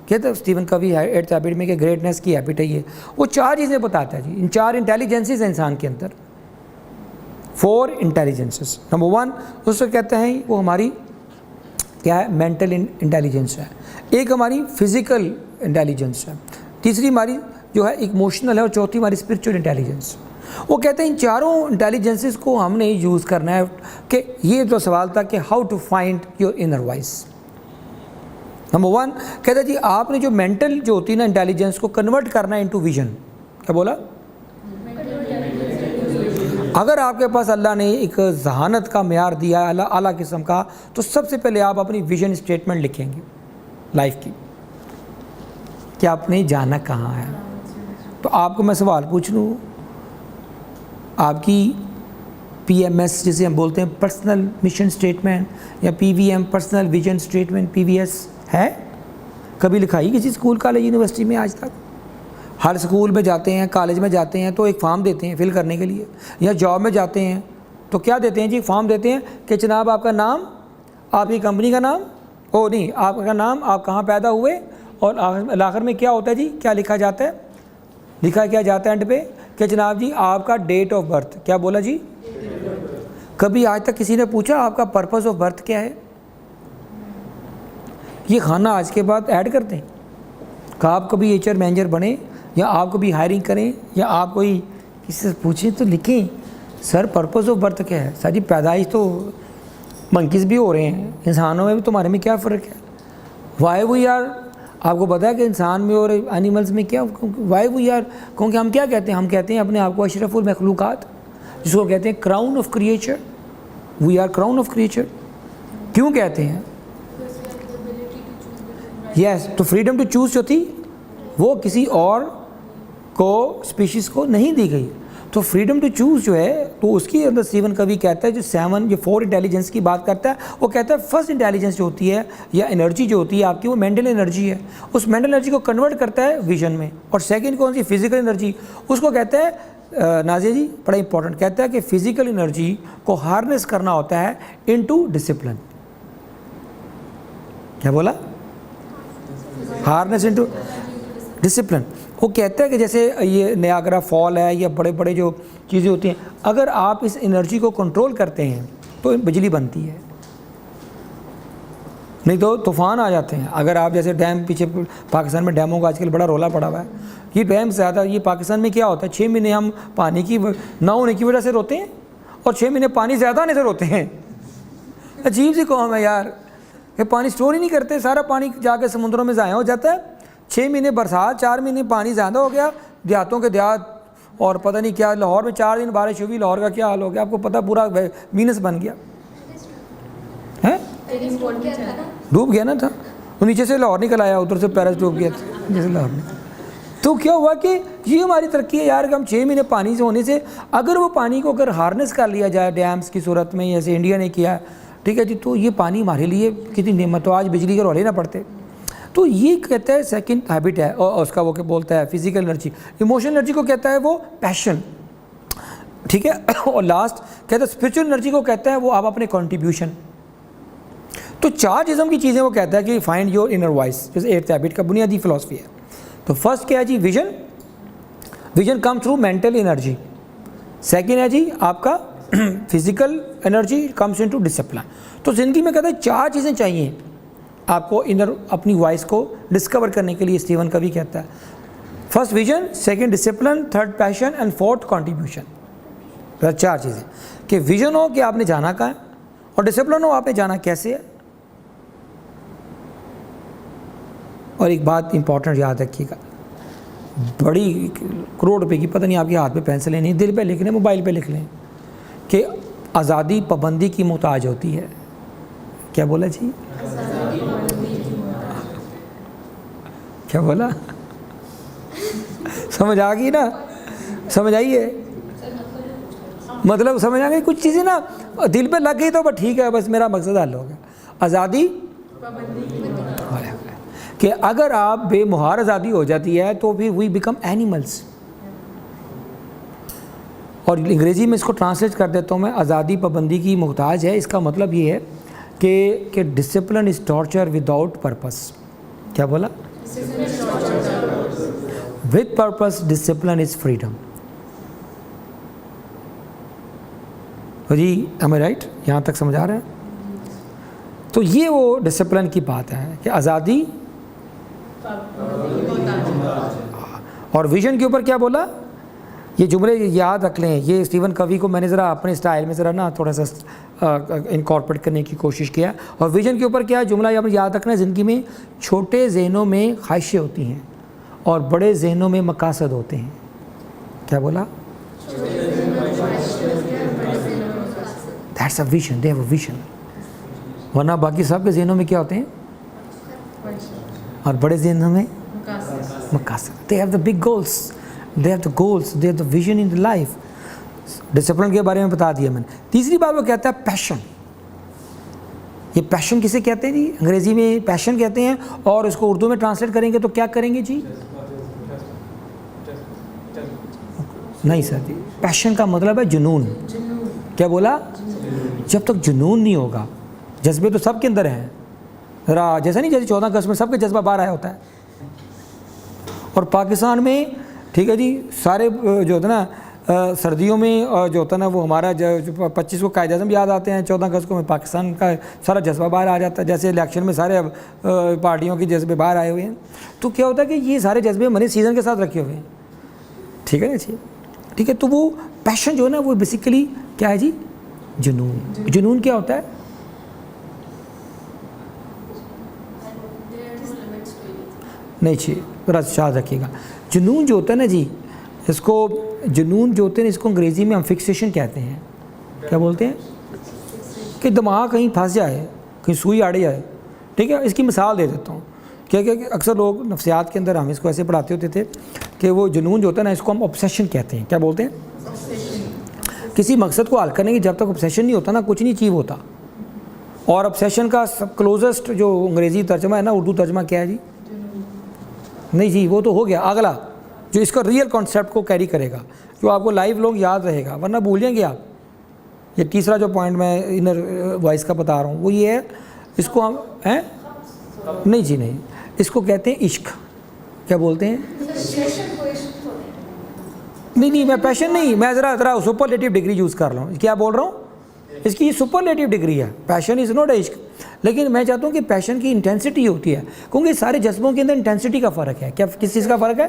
कहते हैं स्टीवन कवी एट्थ हैबिट में कि ग्रेटनेस की हैबिट है ये। वो चार चीज़ें बताता है जी, इन चार इंटेलिजेंसेस हैं इंसान के अंदर, 4 इंटेलिजेंसेस। नंबर 1 उसको कहते हैं वो हमारी क्या है, मेंटल इंटेलिजेंस है। एक हमारी फिज़िकल इंटेलिजेंस है, तीसरी हमारी जो है इमोशनल है, और चौथी हमारी स्पिरिचुअल इंटेलिजेंस। वो कहते हैं इन चारों इंटेलिजेंसेस को हमने यूज़ करना है। कि ये जो सवाल था कि how to find your inner voice. Number 1 कहता है जी आपने जो मेंटल जो होती है ना इंटेलिजेंस को कन्वर्ट करना है इनटू विजन। क्या बोला, अगर आपके पास अल्लाह ने एक जहानत का मेयार दिया है आला किस्म का, तो सबसे पहले आप अपनी विजन स्टेटमेंट लिखेंगे लाइफ की कि आपने जाना कहाँ है। तो आपको मैं सवाल पूछ लूँ, आपकी PMS जिसे हम बोलते हैं पर्सनल मिशन स्टेटमेंट या PVM personal vision statement PVS है? कभी लिखाई किसी स्कूल कॉलेज यूनिवर्सिटी में आज तक? हर स्कूल में जाते हैं, कॉलेज में जाते हैं तो एक फॉर्म देते हैं फिल करने के लिए, या जॉब में जाते हैं तो क्या देते हैं जी? फॉर्म देते हैं कि जनाब आपका नाम, आपकी कंपनी का नाम, ओ नहीं आपका नाम, आप कहाँ पैदा हुए, और आखिर में क्या होता है जी? क्या लिखा जाता है? लिखा क्या जाता है एंड पे कि जनाब जी आपका डेट ऑफ बर्थ। क्या बोला जी? कभी आज तक किसी ने पूछा आपका पर्पस ऑफ बर्थ क्या है? ये खाना आज के बाद ऐड कर दें कि आप कभी HR मैनेजर बने, या आप कभी हायरिंग करें, या आप कोई किसी से पूछें तो लिखें सर पर्पस ऑफ बर्थ क्या है। सर जी पैदाइश तो मंकीज़ भी हो रहे हैं, इंसानों में भी तुम्हारे में क्या फ़र्क है? वाई वी आर, आपको पता है कि इंसान में और एनिमल्स में क्या, वाई वी आर, क्योंकि हम क्या कहते हैं? हम कहते हैं अपने आप को अशरफुल मखलूक़ात, जिसको कहते हैं crown of creature. We are crown of creature. क्यों कहते हैं? यस, तो फ्रीडम टू चूज़ जो थी वो किसी और को, स्पीशीज़ को नहीं दी गई। तो फ्रीडम टू चूज़ जो है, तो उसकी अंदर स्टीवन कवी कहता है, जो 4 इंटेलिजेंस की बात करता है, वो कहता है फर्स्ट इंटेलिजेंस जो होती है या एनर्जी जो होती है आपकी, वो मेंटल एनर्जी है। उस मेंटल एनर्जी को कन्वर्ट करता है विजन में। और सेकंड कौन सी? Physical energy. उसको कहता है नाज़िया जी बड़ा इंपॉर्टेंट, कहता है कि फिजिकल एनर्जी को हार्नेस करना होता है इनटू डिसिप्लिन। क्या बोला? Harness into discipline. वो कहता है कि जैसे ये नियाग्रा फॉल है या बड़े बड़े जो चीज़ें होती हैं, अगर आप इस एनर्जी को कंट्रोल करते हैं तो बिजली बनती है, नहीं तो तूफ़ान आ जाते हैं। अगर आप जैसे डैम, पीछे पाकिस्तान में डैमों का आजकल बड़ा रोला पड़ा हुआ है, ये डैम ज़्यादा, ये पाकिस्तान में क्या होता है 6 महीने हम पानी की ना होने की वजह से रोते हैं और 6 महीने पानी ज़्यादा आने से रोते हैं। अजीब सी कौम है यार, ये पानी स्टोर ही नहीं करते, सारा पानी जाके समुद्रों में ज़ाया हो जाता है। 6 महीने बरसात, 4 महीने पानी ज़्यादा हो गया, देहातों के देहात, और पता नहीं क्या, लाहौर में 4 दिन बारिश हुई, लाहौर का क्या हाल हो गया आपको पता, पूरा मीनस बन गया है, डूब गया ना था वो, नीचे से लाहौर निकल आया, उधर से पेरिस डूब गया जैसे लाहौर में। तो क्या हुआ कि ये हमारी तरक्की है यार कि हम 6 महीने पानी से होने से, अगर वो पानी को अगर हार्नेस कर लिया जाए डैम्स की सूरत में, जैसे इंडिया ने किया, ठीक है जी, तो ये पानी हमारे लिए कितनी नेमत, तो आज बिजली के रौले ना पड़ते। तो ये कहता है सेकंड हैबिट है, और उसका वो क्या बोलता है फिजिकल एनर्जी। इमोशनल एनर्जी को कहता है वो पैशन, ठीक है। और लास्ट कहता है स्पिरिचुअल एनर्जी को कहता है वो आप अपने कंट्रीब्यूशन। तो 4 किस्म की चीज़ें वो कहता है कि फाइंड योर इनर वॉइस, जैसे 8th हैबिट का बुनियादी फिलॉसफी है। तो फर्स्ट क्या है जी? Vision. Vision come through mental energy. Second है जी आपका physical energy comes into discipline. तो ज़िंदगी में कहता है 4 चीज़ें चाहिए आपको इनर अपनी वॉइस को डिस्कवर करने के लिए। स्टीवन कवी कहता है first vision, second discipline, third passion and fourth contribution. 4 चीज़ें कि विजन हो कि आपने जाना कहाँ है, और डिसिप्लिन हो आपने जाना कैसे है। और एक बात इंपॉर्टेंट याद रखिएगा, बड़ी करोड़ रुपए की, पता नहीं आपके हाथ पे पेंसिल नहीं, दिल पे लिख लें, मोबाइल पे लिख लें कि आज़ादी पाबंदी की मोहताज होती है। क्या बोला जी? क्या बोला? समझ आ गई ना? समझ आई है? मतलब समझ आ गई, कुछ चीज़ें ना दिल पे लग गई तो बस ठीक है, बस मेरा मकसद हल हो गया। आज़ादी कि अगर आप बेमुहार आज़ादी हो जाती है तो फिर वी बिकम एनिमल्स। और अंग्रेज़ी में इसको ट्रांसलेट कर देता हूँ मैं, आज़ादी पाबंदी की मोहताज है। इसका मतलब ये है कि discipline is torture without purpose. क्या बोला? With purpose discipline is freedom. जी एम आई राइट? यहाँ तक समझ आ रहे हैं? तो ये वो डिसिप्लिन की बात है कि आज़ादी और विजन के ऊपर क्या बोला। ये जुमले याद रख लें, ये स्टीवन कवी को मैंने ज़रा अपने स्टाइल में ज़रा ना थोड़ा सा इनकॉर्पोरेट करने की कोशिश किया। और विजन के ऊपर क्या जुमला याद रखना है, ज़िंदगी में छोटे जहनों में ख्वाहिशें होती हैं और बड़े जहनों में मकासद होते हैं। क्या बोला? That's a vision, they have a vision. वरना बाकी सबके ज़हनों में क्या होते हैं, और बड़े ज़हनों में मकासद। They have the big goals, they have the goals, they have the vision in the life. Discipline के बारे में बता दिया मैंने। तीसरी बात वो कहता है पैशन। ये पैशन किसे कहते हैं जी? अंग्रेजी में पैशन कहते हैं, और इसको उर्दू में ट्रांसलेट करेंगे तो क्या करेंगे जी? नहीं सर जी, पैशन का मतलब है जुनून। क्या बोला? जब तक जुनून नहीं होगा, जज्बे तो सबके अंदर हैं, जरा जैसा नहीं, जैसे 14 अगस्त में सबके जज्बा बाहर आया होता है। और पाकिस्तान में ठीक है जी, सारे जो होता है ना सर्दियों में जो होता है ना, वो हमारा जो 25 को कायदे आज़म याद आते हैं, 14 अगस्त को में पाकिस्तान का सारा जज्बा बाहर आ जाता है। जैसे इलेक्शन में सारे पार्टियों के जज्बे बाहर आए हुए हैं, तो क्या होता है कि ये सारे जज्बे हमारे सीज़न के साथ रखे हुए हैं। ठीक है ना जी, ठीक है। तो वो पैशन जो है ना, वो बेसिकली क्या है जी? जुनून। जुनून क्या होता है? नहीं चाहिए, थोड़ा याद रखिएगा। जुनून जो होता है ना जी, इसको जुनून जो होते हैं इसको अंग्रेज़ी में हम फिक्सेशन कहते हैं। क्या बोलते हैं? कि दिमाग कहीं फंस जाए, कहीं सुई आड़े जाए। ठीक है, इसकी मिसाल दे देता हूँ। क्या क्या अक्सर लोग नफ्सियात के अंदर हम इसको ऐसे पढ़ाते होते थे कि वो जुनून जो होता है ना, इसको हम ऑब्सेशन कहते हैं। क्या बोलते हैं? किसी मकसद को हल करने की जब तक ऑब्सेशन नहीं होता ना, कुछ नहीं अचीव होता। और ऑब्सेशन का सब क्लोजेस्ट जो अंग्रेज़ी तर्जमा है ना, उर्दू तर्जमा क्या है जी? नहीं जी, वो तो हो गया। अगला जो इसका रियल कॉन्सेप्ट को कैरी करेगा, जो आपको लाइव लोग याद रहेगा, वरना भूल जाएंगे आप। ये तीसरा जो पॉइंट मैं इनर वॉइस का बता रहा हूँ वो ये है, इसको हम हैं नहीं जी नहीं, इसको कहते हैं इश्क। क्या बोलते हैं? नहीं, मैं पैशन नहीं, मैं ज़रा सुपरलेटिव डिग्री यूज़ कर रहा हूँ। क्या बोल रहा हूँ? इसकी सुपरलेटिव डिग्री है। पैशन इज़ नॉट इश्क। लेकिन मैं चाहता हूँ कि पैशन की इंटेंसिटी होती है, क्योंकि सारे जज्बों के अंदर इंटेंसिटी का फ़र्क है। क्या किस चीज़ का फ़र्क है?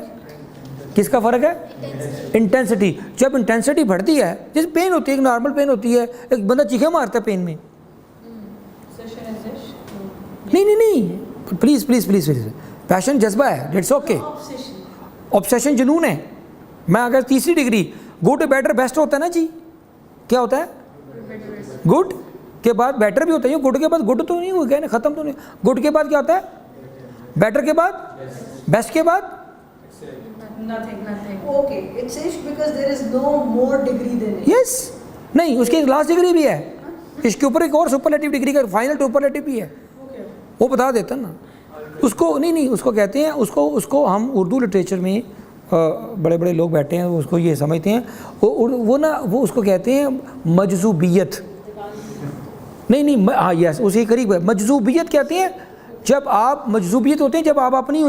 किसका फ़र्क है? इंटेंसिटी। जब इंटेंसिटी बढ़ती है, जैसे पेन होती है, एक नॉर्मल पेन होती है, एक बंदा चीखे मारता है पेन में। नहीं, प्लीज़, पैशन जज्बा है, इट्स ओके। ऑब्सेशन जुनून है। मैं अगर तीसरी डिग्री गुड बेटर बेस्ट होता है ना जी, क्या होता है? गुड के बाद बेटर भी होता है। गुड के बाद गुड तो नहीं हो गया ना, ख़त्म तो नहीं। गुड के बाद क्या होता है? बेटर के बाद, बेस्ट के बाद Nothing. Okay, it's ish because there is no more degree than it. Yes. नहीं, उसकी लास्ट डिग्री भी है। इसके ऊपर एक और सुपरलेटिव डिग्री का फाइनल सुपरलेटिव भी है। वो बता देता ना उसको। नहीं, उसको कहते हैं, उसको हम उर्दू लिटरेचर में बड़े बड़े लोग बैठे हैं, उसको ये समझते हैं, वो उसको कहते हैं मजजूबियत। नहीं, हाँ यस, उसी करीब है। मजजूबियत कहते हैं जब आप मजजूबियत होते हैं, जब आप अपनी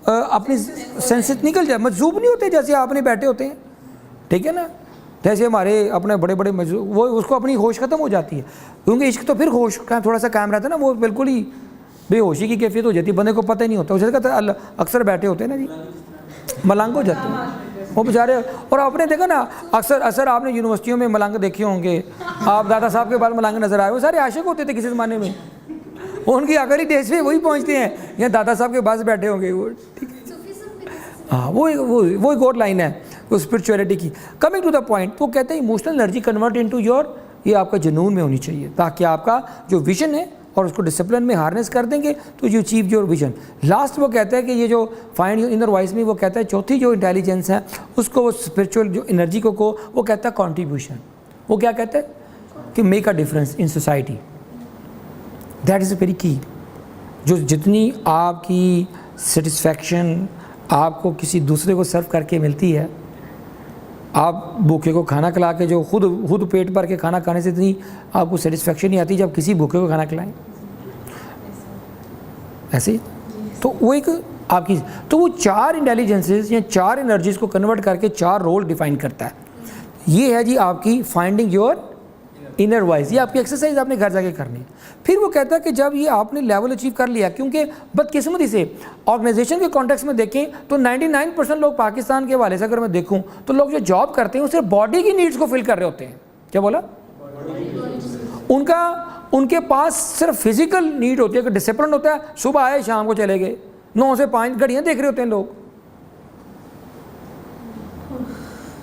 अपनी सेंस से निकल जाए। मजजूब नहीं होते जैसे आपने बैठे होते हैं, ठीक है ना, जैसे हमारे अपने बड़े बड़े मजजूब, वो उसको अपनी होश ख़त्म हो जाती है। क्योंकि इश्क तो फिर होश का थोड़ा सा कायम रहता है ना, वो बिल्कुल ही बेहोशी की कैफियत हो जाती है, बंदे को पता ही नहीं होता। उसे कहता है अक्सर बैठे होते हैं ना जी, मलंग हो जाते हैं वो बेचारे। और आपने देखा ना, अक्सर आपने यूनिवर्सिटियों में मलंग देखे होंगे, आप दादा साहब के बाद मलंग नज़र आए, वो सारे आशिक होते थे किसी ज़माने में। उनकी आखिरी डेज पे वही पहुंचते हैं, यहाँ दादा साहब के पास बैठे होंगे वो। ठीक है, हाँ, वो एक और लाइन है वो स्पिरिचुअलिटी की। कमिंग टू द पॉइंट, वो कहते हैं emotional energy convert into your, ये आपका जुनून में होनी चाहिए, ताकि आपका जो विजन है और उसको डिसिप्लिन में हार्नेस कर देंगे तो you achieve your vision. Last वो कहता है कि ये जो फाइंड योर इनर वॉइस में, वो कहता है चौथी जो इंटेलिजेंस है उसको, वो स्पिरिचुअल जो एनर्जी को वो कहता है कॉन्ट्रीब्यूशन। वो क्या कहता है कि make a difference in society. That is very की। जो जितनी आपकी सेटिस्फैक्शन आपको किसी दूसरे को सर्व करके मिलती है, आप भूखे को खाना खिला के, जो खुद पेट भर के खाना खाने से इतनी आपको सेटिस्फैक्शन नहीं आती जब किसी भूखे को खाना खिलाएं। ऐसे ही तो वो एक आपकी, तो वो 4 इंटेलिजेंसेस या 4 एनर्जीज को कन्वर्ट करके 4 रोल डिफाइन करता है। ये है जी आपकी फाइंडिंग योर इनर वॉइस। ये आपकी एक्सरसाइज आपने घर जाके करनी है। फिर वो कहता है कि जब ये आपने लेवल अचीव कर लिया, क्योंकि बदकिस्मती से ऑर्गेनाइजेशन के कॉन्टेक्स्ट में देखें तो 99% लोग पाकिस्तान के हवाले से अगर मैं देखूं तो लोग जो जॉब करते हैं वो सिर्फ बॉडी की नीड्स को फिल कर रहे होते हैं। क्या बोला? उनके पास सिर्फ फिजिकल नीड होती है कि डिसिप्लिन होता है, सुबह आए शाम को चले गए, 9 से 5 घड़ियाँ देख रहे होते हैं लोग।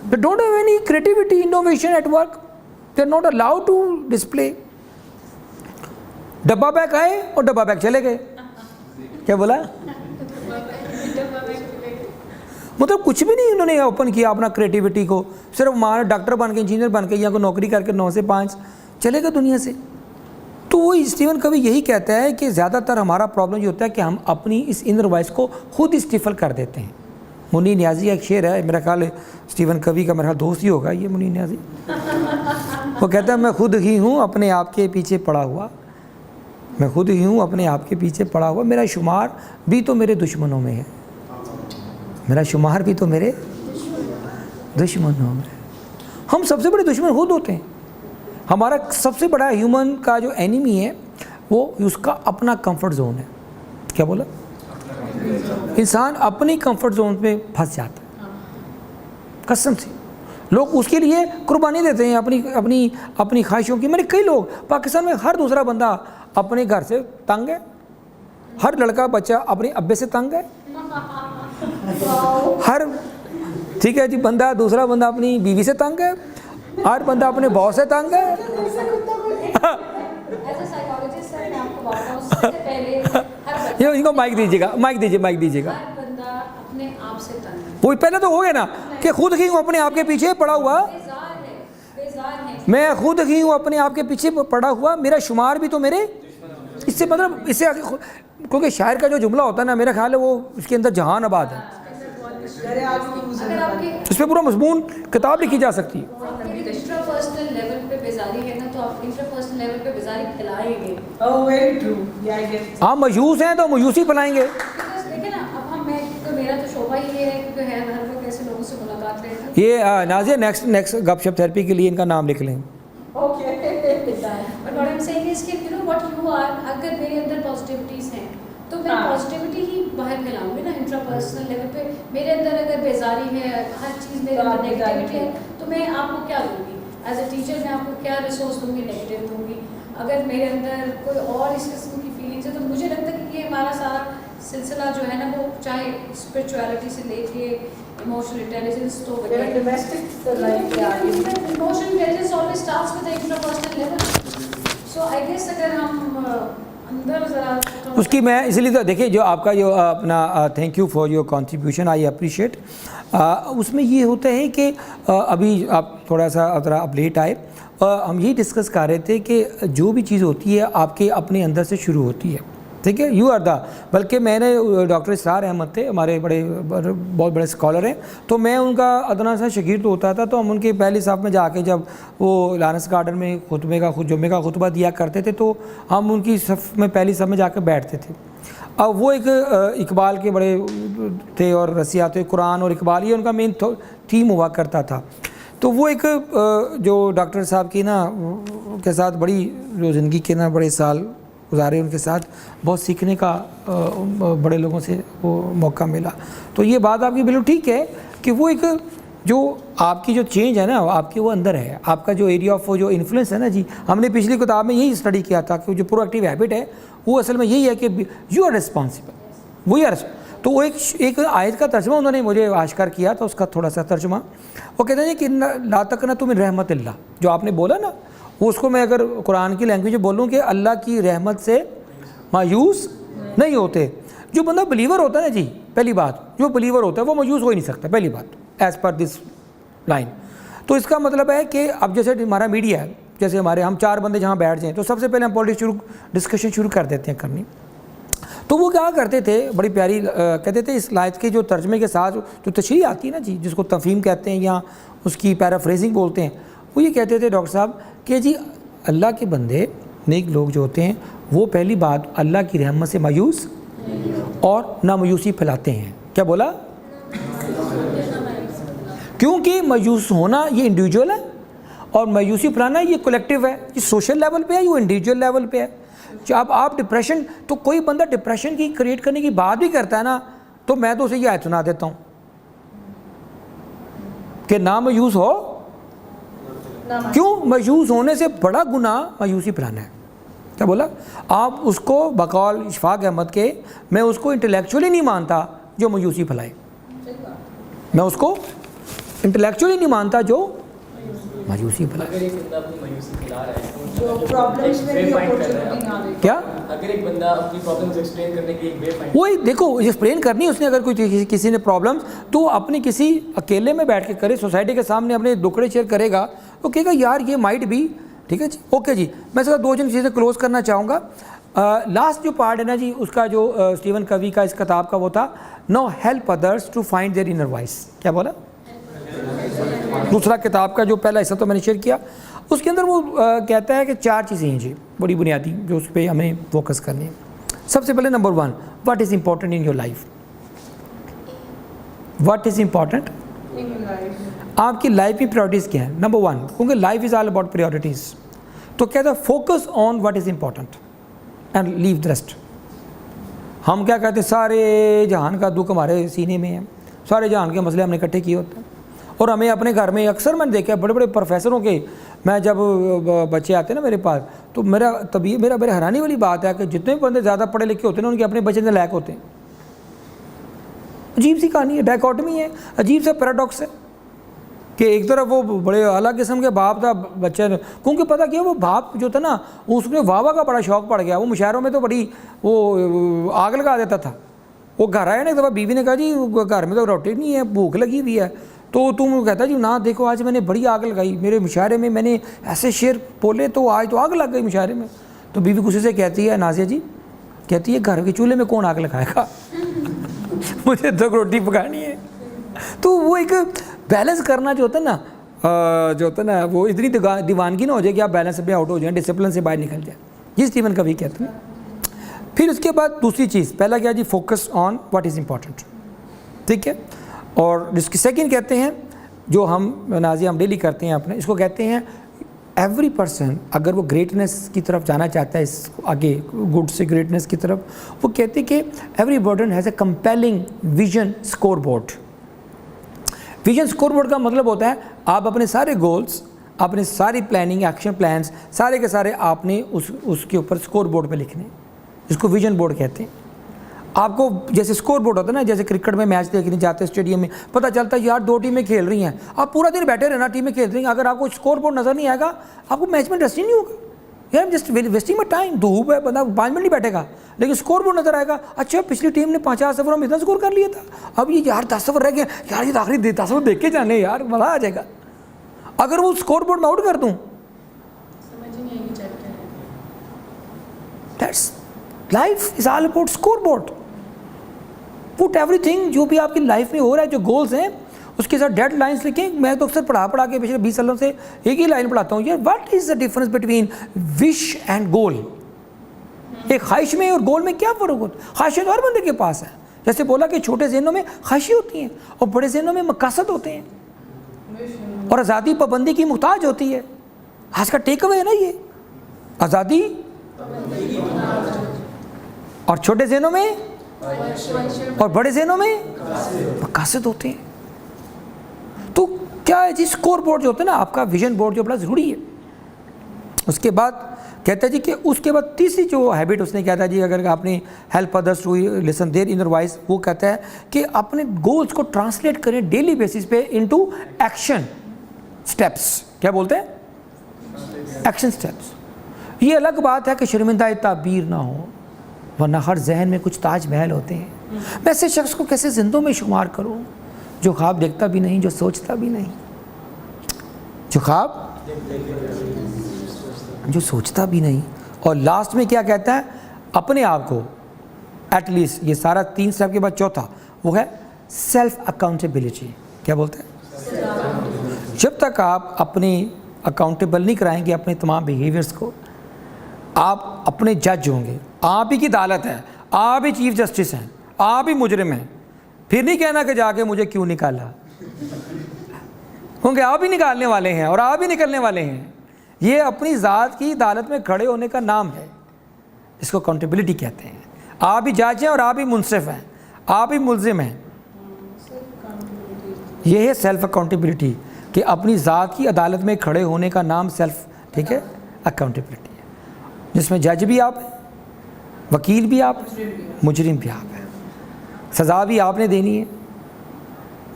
They don't have any creativity, innovation at work. They are not allowed to display. डब्बा बैग आए और डब्बा बैग चले गए. क्या बोला? मतलब कुछ भी नहीं उन्होंने ओपन किया अपना क्रिएटिविटी को. सिर्फ हमारा डॉक्टर बन के, इंजीनियर बन के या कोई नौकरी करके 9 से 5 चले गए दुनिया से. तो वो स्टीवन कवी यही कहता है कि ज़्यादातर हमारा प्रॉब्लम ये होता है कि हम अपनी इस इनर वॉइस को खुद स्टिफल कर देते हैं. मुनी न्याजी का एक शेर है, मेरा ख्याल है स्टीवन कवी का मेरा ख्याल दोस्त ही होगा ये मुनी न्याजी. वो कहता है मैं खुद ही हूँ अपने आप के पीछे पड़ा हुआ, मैं खुद ही हूँ अपने आप के पीछे पड़ा हुआ, मेरा शुमार भी तो मेरे दुश्मनों में है, मेरा शुमार भी तो मेरे दुश्मनों में. हम सबसे बड़े दुश्मन खुद होते हैं. हमारा सबसे बड़ा ह्यूमन का जो एनिमी है वो उसका अपना कंफर्ट जोन है. क्या बोला? इंसान अपनी कंफर्ट जोन पे फंस जाता है कसम से. लोग उसके लिए कुर्बानी देते हैं अपनी अपनी अपनी ख्वाहिशों की. मैंने कई लोग पाकिस्तान में हर दूसरा बंदा अपने घर से तंग है, हर लड़का बच्चा अपने अब्बे से तंग है, हर ठीक है जी बंदा दूसरा बंदा अपनी बीवी से तंग है, हर बंदा अपने बॉस से तंग है. ये इनको माइक दीजिएगा, माइक दीजिएगा. वो पहले तो हो गया ना कि खुद ही हूँ अपने आप के पीछे पड़ा हुआ, मैं खुद ही हूँ अपने आप के पीछे पड़ा हुआ, मेरा शुमार भी तो मेरे. इससे मतलब इससे आगे क्योंकि शायर का जो जुमला होता है ना, मेरा ख्याल है वो उसके अंदर जहान आबाद है. इस पर पूरा मजमून किताब लिखी जा सकती है. इंट्रापर्सनल लेवल पे बेजारी है ना, तो आप इंट्रापर्सनल लेवल पे बेजारी फैलाएंगे. Oh, very true. Yeah, I get. आप मायूस हैं तो मायूसी फैलाएंगे. देखिए ना, अब हम मैं तो मेरा तो शोभा ये है क्योंकि है हर वक्त ऐसे लोगों से मुलाकात रहती है. ये नाज़िया नेक्स्ट गपशप थेरेपी के लिए इनका नाम लिख लें. Okay. But what I'm saying is कि you know what you are, अगर मेरे अंदर पॉजिटिविटीज़ हैं तो मैं पॉजिटिविटी ही बाहर फैलाऊंगी ना. इंट्रापर्सनल लेवल पे मेरे अंदर अगर बेजारी है, हर चीज़ मेरे अंदर नेगेटिविटी है, तो मैं आपको क्या दूंगी एज ए टीचर? मैं आपको क्या रिसोर्स दूंगी? नेगेटिव दूंगी. अगर मेरे अंदर कोई और इस किस्म की फीलिंग्स है तो मुझे लगता है कि ये हमारा सारा सिलसिला जो है ना, वो चाहे स्पिरिचुअलिटी से लेके इमोशनल इंटेलिजेंस तो Domestic life. Yeah. Emotional intelligence always starts with the intrapersonal level. So I guess अगर हम अंदर ज़रा उसकी मैं इसलिए तो देखिए जो आपका जो अपना thank you for your contribution, I appreciate. उसमें ये होता है कि अभी आप थोड़ा सा आप लेट आए, हम यही डिस्कस कर रहे थे कि जो भी चीज़ होती है आपके अपने अंदर से शुरू होती है. ठीक है, यू आर द. बल्कि मैंने डॉक्टर इसरार अहमद थे, हमारे बहुत बड़े स्कॉलर हैं, तो मैं उनका अदना सा शागिर्द होता था. तो हम उनके पहली साहब में जाके जब वो लारेंस गार्डन में जुम्मे का खुतबा दिया करते थे तो हम उनकी सफ़ में पहली सफ़ में जाकर बैठते थे. अब वो एक इकबाल के बड़े थे और रसियात कुरान और इकबाल ये उनका मेन थीम हुआ करता था. तो वो एक जो डॉक्टर साहब की ना के साथ बड़ी जो ज़िंदगी के ना बड़े साल गुजारे, उनके साथ बहुत सीखने का बड़े लोगों से वो मौका मिला. तो ये बात आपकी बिल्कुल ठीक है कि वो एक जो आपकी जो चेंज है ना आपके वो अंदर है. आपका जो एरिया ऑफ जो इन्फ्लुएंस है ना जी, हमने पिछली किताब में यही स्टडी किया था कि जो प्रोएक्टिव हैबिट है वो असल में यही है कि यू आर रिस्पॉन्सिबल, वो आर. तो वो एक आयत का तर्जमा उन्होंने मुझे आश्कार किया था, उसका थोड़ा सा तर्जमा वो कहते हैं कि ला तकना तुम रहमतिल्लाह, जो आपने बोला ना वो उसको मैं अगर कुरान की लैंग्वेज में बोलूँ कि अल्लाह की रहमत से मायूस नहीं होते. जो बंदा बिलीवर होता है ना जी, पहली बात जो बिलीवर होता है वो मायूस हो ही नहीं सकता, पहली बात एज़ पर दिस लाइन. तो इसका मतलब है कि अब जैसे हमारा मीडिया है, जैसे हमारे हम 4 बंदे जहाँ बैठ जाएँ तो सबसे पहले हम पॉलिटिक्स डिस्कशन शुरू कर देते हैं करनी. तो वो क्या करते थे, बड़ी प्यारी कहते थे इस लायत के जो तर्जमे के साथ जो तशरीह आती है ना जी, जिसको तफहीम कहते हैं या उसकी पैराफ्रेजिंग बोलते हैं, वो ये कहते थे डॉक्टर साहब कि जी अल्लाह के बंदे नेक लोग जो होते हैं वो पहली बात अल्लाह की रहमत से मायूस और ना मायूसी फैलाते हैं. क्या बोला? क्योंकि मायूस होना ये इंडिविजुअल है और मायूसी फैलाना ये कलेक्टिव है, ये सोशल लेवल पे है, ये इंडिविजुअल लेवल पे है. जब आप डिप्रेशन, तो कोई बंदा डिप्रेशन की क्रिएट करने की बात भी करता है ना, तो मैं तो उसे ये आयत सुना देता हूँ कि ना मायूस हो. क्यों? मायूस होने से बड़ा गुनाह मायूसी फैलाना है. क्या बोला? आप उसको बकौल इशफाक अहमद के, मैं उसको इंटेलेक्चुअली नहीं मानता जो मायूसी फैलाए, मैं उसको इंटेलेक्चुअली नहीं मानता जो मायूसी फैला। अगर एक बंदा अपनी मायूसी फैला रहा है तो जो प्रॉब्लम्स में भी वे फाइंड कर रहा अपॉर्चुनिटी है। ना दे। क्या अगर एक बंदा अपनी प्रॉब्लम्स एक्सप्लेन करने की एक वे फाइंड वही देखो, एक्सप्लेन करनी है उसने, अगर कोई किसी ने प्रॉब्लम तो अपनी किसी अकेले में बैठ के करे, सोसाइटी के सामने अपने दुखड़े शेयर करेगा तो कहेगा यार ये माइट भी, ठीक है जी। ओके जी, मैं इसका 2 चीज़ें क्लोज करना चाहूँगा। लास्ट जो पार्ट है ना जी उसका, जो स्टीवन कवी का इस किताब का वो था, no help others to find their inner voice. क्या बोला? दूसरा किताब का जो पहला हिस्सा तो मैंने शेयर किया, उसके अंदर वो कहता है कि 4 चीज़ें हैं जी बड़ी बुनियादी जो उस पर हमें फोकस करनी है। सबसे पहले number 1, what is important in your life. What is important आपकी लाइफ में प्रायोरिटीज़ क्या है? नंबर 1, क्योंकि life is all about priorities. तो कहता है focus on what is important and leave the rest. हम क्या कहते हैं, सारे जहान का दुख हमारे सीने में है, सारे जहान के मसले हमने इकट्ठे किए होते हैं। और हमें अपने घर में अक्सर मैंने देखा है बड़े बड़े प्रोफेसरों के, मैं जब बच्चे आते हैं ना मेरे पास, तो मेरा हैरानी वाली बात है कि जितने भी बंदे ज़्यादा पढ़े लिखे होते हैं ना उनके अपने बच्चे लायक होते हैं। अजीब सी कहानी है, डायकॉटमी है, अजीब सा पैराडॉक्स है कि एक तरफ वो बड़े अलग किस्म के बाप था बच्चे, क्योंकि पता क्या वो बाप जो था ना उसमें वाह का बड़ा शौक पड़ गया। वो मुशायरों में तो बड़ी वो आग लगा देता था। वो घर आया ना एक दफ़ा, बीवी ने कहा जी घर में तो रोटी नहीं है, भूख लगी हुई है, तो तुम कहता जी ना देखो आज मैंने बड़ी आग लगाई मेरे मुशायरे में, मैंने ऐसे शेर बोले तो आज तो आग लग गई मुशायरे में। तो बीवी गुस्से से कहती है, नाजिया जी कहती है घर के चूल्हे में कौन आग लगाएगा मुझे तो रोटी पकानी है। तो वो एक बैलेंस करना जो होता है ना, वो इतनी दीवानगी ना हो जाए कि आप बैलेंस में आउट हो जाए, डिसिप्लिन से बाहर निकल जाए, ये स्टीवन कवी कहते हैं। फिर उसके बाद दूसरी चीज़, पहला क्या जी, focus on what is important, ठीक है। और जिसकी सेकंड कहते हैं, जो हम नाजिया हम डेली करते हैं अपने, इसको कहते हैं एवरी पर्सन अगर वो ग्रेटनेस की तरफ जाना चाहता है, इस आगे गुड से ग्रेटनेस की तरफ, वो कहते हैं कि every person has a compelling vision score board. Vision score board का मतलब होता है आप अपने सारे गोल्स, अपने सारी प्लानिंग एक्शन प्लान्स सारे के सारे आपने उसके ऊपर स्कोर बोर्ड पे लिखने, इसको विजन बोर्ड कहते हैं। आपको जैसे स्कोर बोर्ड होता है ना, जैसे क्रिकेट में मैच देखने जाते हैं स्टेडियम में, पता चलता है यार 2 टीमें खेल रही हैं, आप पूरा दिन बैठे रहना, टीमें खेल रही हैं, अगर आपको स्कोर बोर्ड नज़र नहीं आएगा आपको मैच में इंटरेस्ट ही नहीं होगा। यार I am just wasting my time, धूप है, बंदा 5 मिनट नहीं बैठेगा, लेकिन स्कोर बोर्ड नजर आएगा, अच्छा पिछली टीम ने 50 ओवर में इतना स्कोर कर लिया था, अब ये यार 10 ओवर रह गए, यार ये आखिरी 10 ओवर देख के जाने यार मज़ा आ जाएगा। अगर वो स्कोर बोर्ड में आउट कर दूँ, समझ ही नहीं आएगी चल क्या है। That's life is all about score board. Put everything जो भी आपकी लाइफ में हो रहा है, जो गोल्स हैं उसके साथ डेड लाइन्स लिखें। मैं तो अक्सर पढ़ा के पिछले 20 सालों से एक ही लाइन पढ़ाता हूँ, यार what is the difference between wish and goal. एक ख्वाहिश में और गोल में क्या फ़र्क होता है? ख्वाहिशें तो हर बंदे के पास है, जैसे बोला कि छोटे ज़हनों में ख्वाहिशें होती हैं और बड़े ज़हनों में मकासद होते हैं, और आज़ादी पाबंदी की मुहताज होती है। आज का टेक अवे है ना ये, आज़ादी और छोटे ज़हनों में और बड़े ज़हनों में मकासद होते हैं। तो क्या है जी, स्कोर बोर्ड जो होता है ना आपका, विजन बोर्ड जो बड़ा ज़रूरी है। उसके बाद कहता है जी कि उसके बाद तीसरी जो हैबिट उसने कहता है जी, अगर आपने help others to listen their inner voice, वो कहता है कि अपने गोल्स को ट्रांसलेट करें डेली बेसिस पे इनटू एक्शन स्टेप्स। क्या बोलते हैं? Action steps. ये अलग बात है कि शर्मिंदा ताबीर ना हो, वरना हर जहन में कुछ ताजमहल होते हैं। मैं ऐसे शख्स को कैसे जिंदों में शुमार करूं जो ख्वाब देखता भी नहीं, जो सोचता भी नहीं, जो ख्वाब जो सोचता भी नहीं। और लास्ट में क्या कहता है, अपने आप को एटलीस्ट, ये सारा 3 स्टेप के बाद चौथा वो है सेल्फ अकाउंटेबिलिटी। क्या बोलते हैं? जब तक आप अपने अकाउंटेबल नहीं कराएंगे अपने तमाम बिहेवियर्स को, आप अपने जज होंगे, आप ही की अदालत है, आप ही चीफ जस्टिस हैं, आप ही मुजरिम हैं, फिर नहीं कहना कि जाके मुझे क्यों निकाला, क्योंकि आप ही निकालने वाले हैं और आप ही निकलने वाले हैं। ये अपनी ज़ात की अदालत में खड़े होने का नाम है, इसको अकाउंटेबिलिटी कहते हैं। आप ही जज हैं और आप ही मुनसिफ हैं, आप ही मुल्जिम हैं। ये है सेल्फ अकाउंटेबिलिटी, कि अपनी ज़ात की अदालत में खड़े होने का नाम सेल्फ, ठीक है, अकाउंटेबिलिटी है, जिसमें जज भी आप हैं, वकील भी आप हैं, मुजरिम भी आप हैं। सज़ा भी आपने देनी है,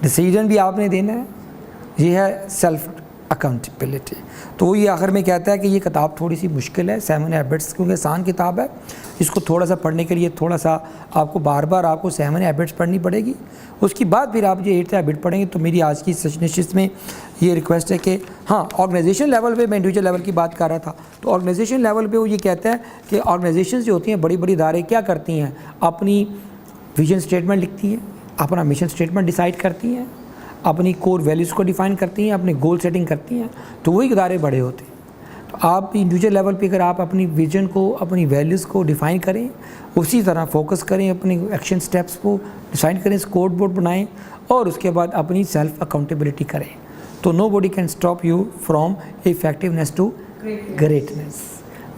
डिसीजन भी आपने देना है, ये है सेल्फ अकाउंटेबिलिटी। तो ये आखिर में कहता है कि ये किताब थोड़ी सी मुश्किल है, 7 हैबिट्स, क्योंकि आसान किताब है। इसको थोड़ा सा पढ़ने के लिए थोड़ा सा आपको बार बार आपको 7 हैबिट्स पढ़नी पड़ेगी, उसके बाद फिर आप ये 8th हैबिट पढ़ेंगे। तो मेरी आज की सेशन में ये रिक्वेस्ट है कि हाँ, ऑर्गेनाइजेशन लेवल पे मैं इंडिविजुअल लेवल की बात कर रहा था, तो ऑर्गेनाइजेशन लेवल पे वो ये कहता है कि ऑर्गेनाइजेशन जो होती हैं, बड़ी बड़ी इदारे क्या करती हैं, अपनी विजन स्टेटमेंट लिखती हैं, अपना मिशन स्टेटमेंट डिसाइड करती हैं, अपनी कोर वैल्यूज़ को डिफ़ाइन करती हैं, अपने गोल सेटिंग करती हैं, तो वही इदारे बड़े होते हैं। तो आप इंडिविजुअल लेवल पे अगर आप अपनी विजन को, अपनी वैल्यूज़ को डिफ़ाइन करें, उसी तरह फोकस करें, अपनी एक्शन स्टेप्स को डिसाइड करें, स्कोर बोर्ड बनाएं और उसके बाद अपनी सेल्फ अकाउंटेबिलिटी करें, तो nobody can stop you from effectiveness to greatness.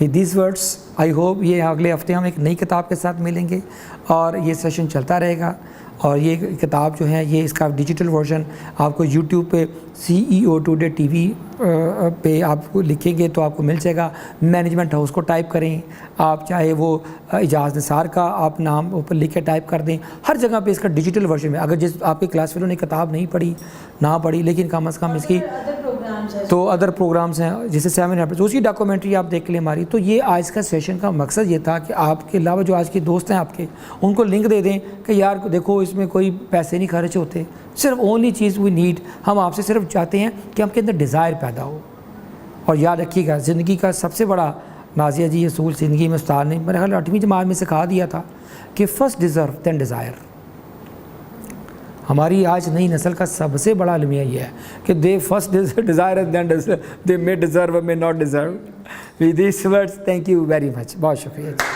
With this words I hope ये अगले हफ्ते हम एक नई किताब के साथ मिलेंगे और ये सेशन चलता रहेगा। और ये किताब जो है, ये इसका डिजिटल वर्जन आपको YouTube पे CEO टुडे TV पे आपको लिखेंगे तो आपको मिल जाएगा। मैनेजमेंट हाउस को टाइप करें, आप चाहे वो इजाज़ निसार का आप नाम ऊपर लिख के टाइप कर दें, हर जगह पे इसका डिजिटल वर्जन में, अगर जिस आपके क्लास फेलो ने किताब नहीं पढ़ी ना पढ़ी, लेकिन कम से कम इसकी तो अदर प्रोग्राम्स हैं जैसे 7 हैबिट्स, उसकी डॉक्यूमेंट्री आप देख लें हमारी। तो ये आज का सेशन का मकसद ये था कि आपके अलावा जो आज के दोस्त हैं आपके, उनको लिंक दे दें कि यार देखो इसमें कोई पैसे नहीं खर्च होते, सिर्फ ओनली चीज़ वी नीड, हम आपसे सिर्फ चाहते हैं कि आपके अंदर डिज़ायर पैदा हो। और याद रखिएगा, ज़िंदगी का सबसे बड़ा, नाजिया जी असूल ज़िंदगी में उस्ताद ने मेरे ख्याल 8वीं जमात में सिखा दिया था कि फर्स्ट डिज़र्व दैन डिज़ायर। हमारी आज नई नस्ल का सबसे बड़ा अलमिया ये है कि they first desire than they may deserve may not deserve. With this words thank you very much, बहुत शुक्रिया।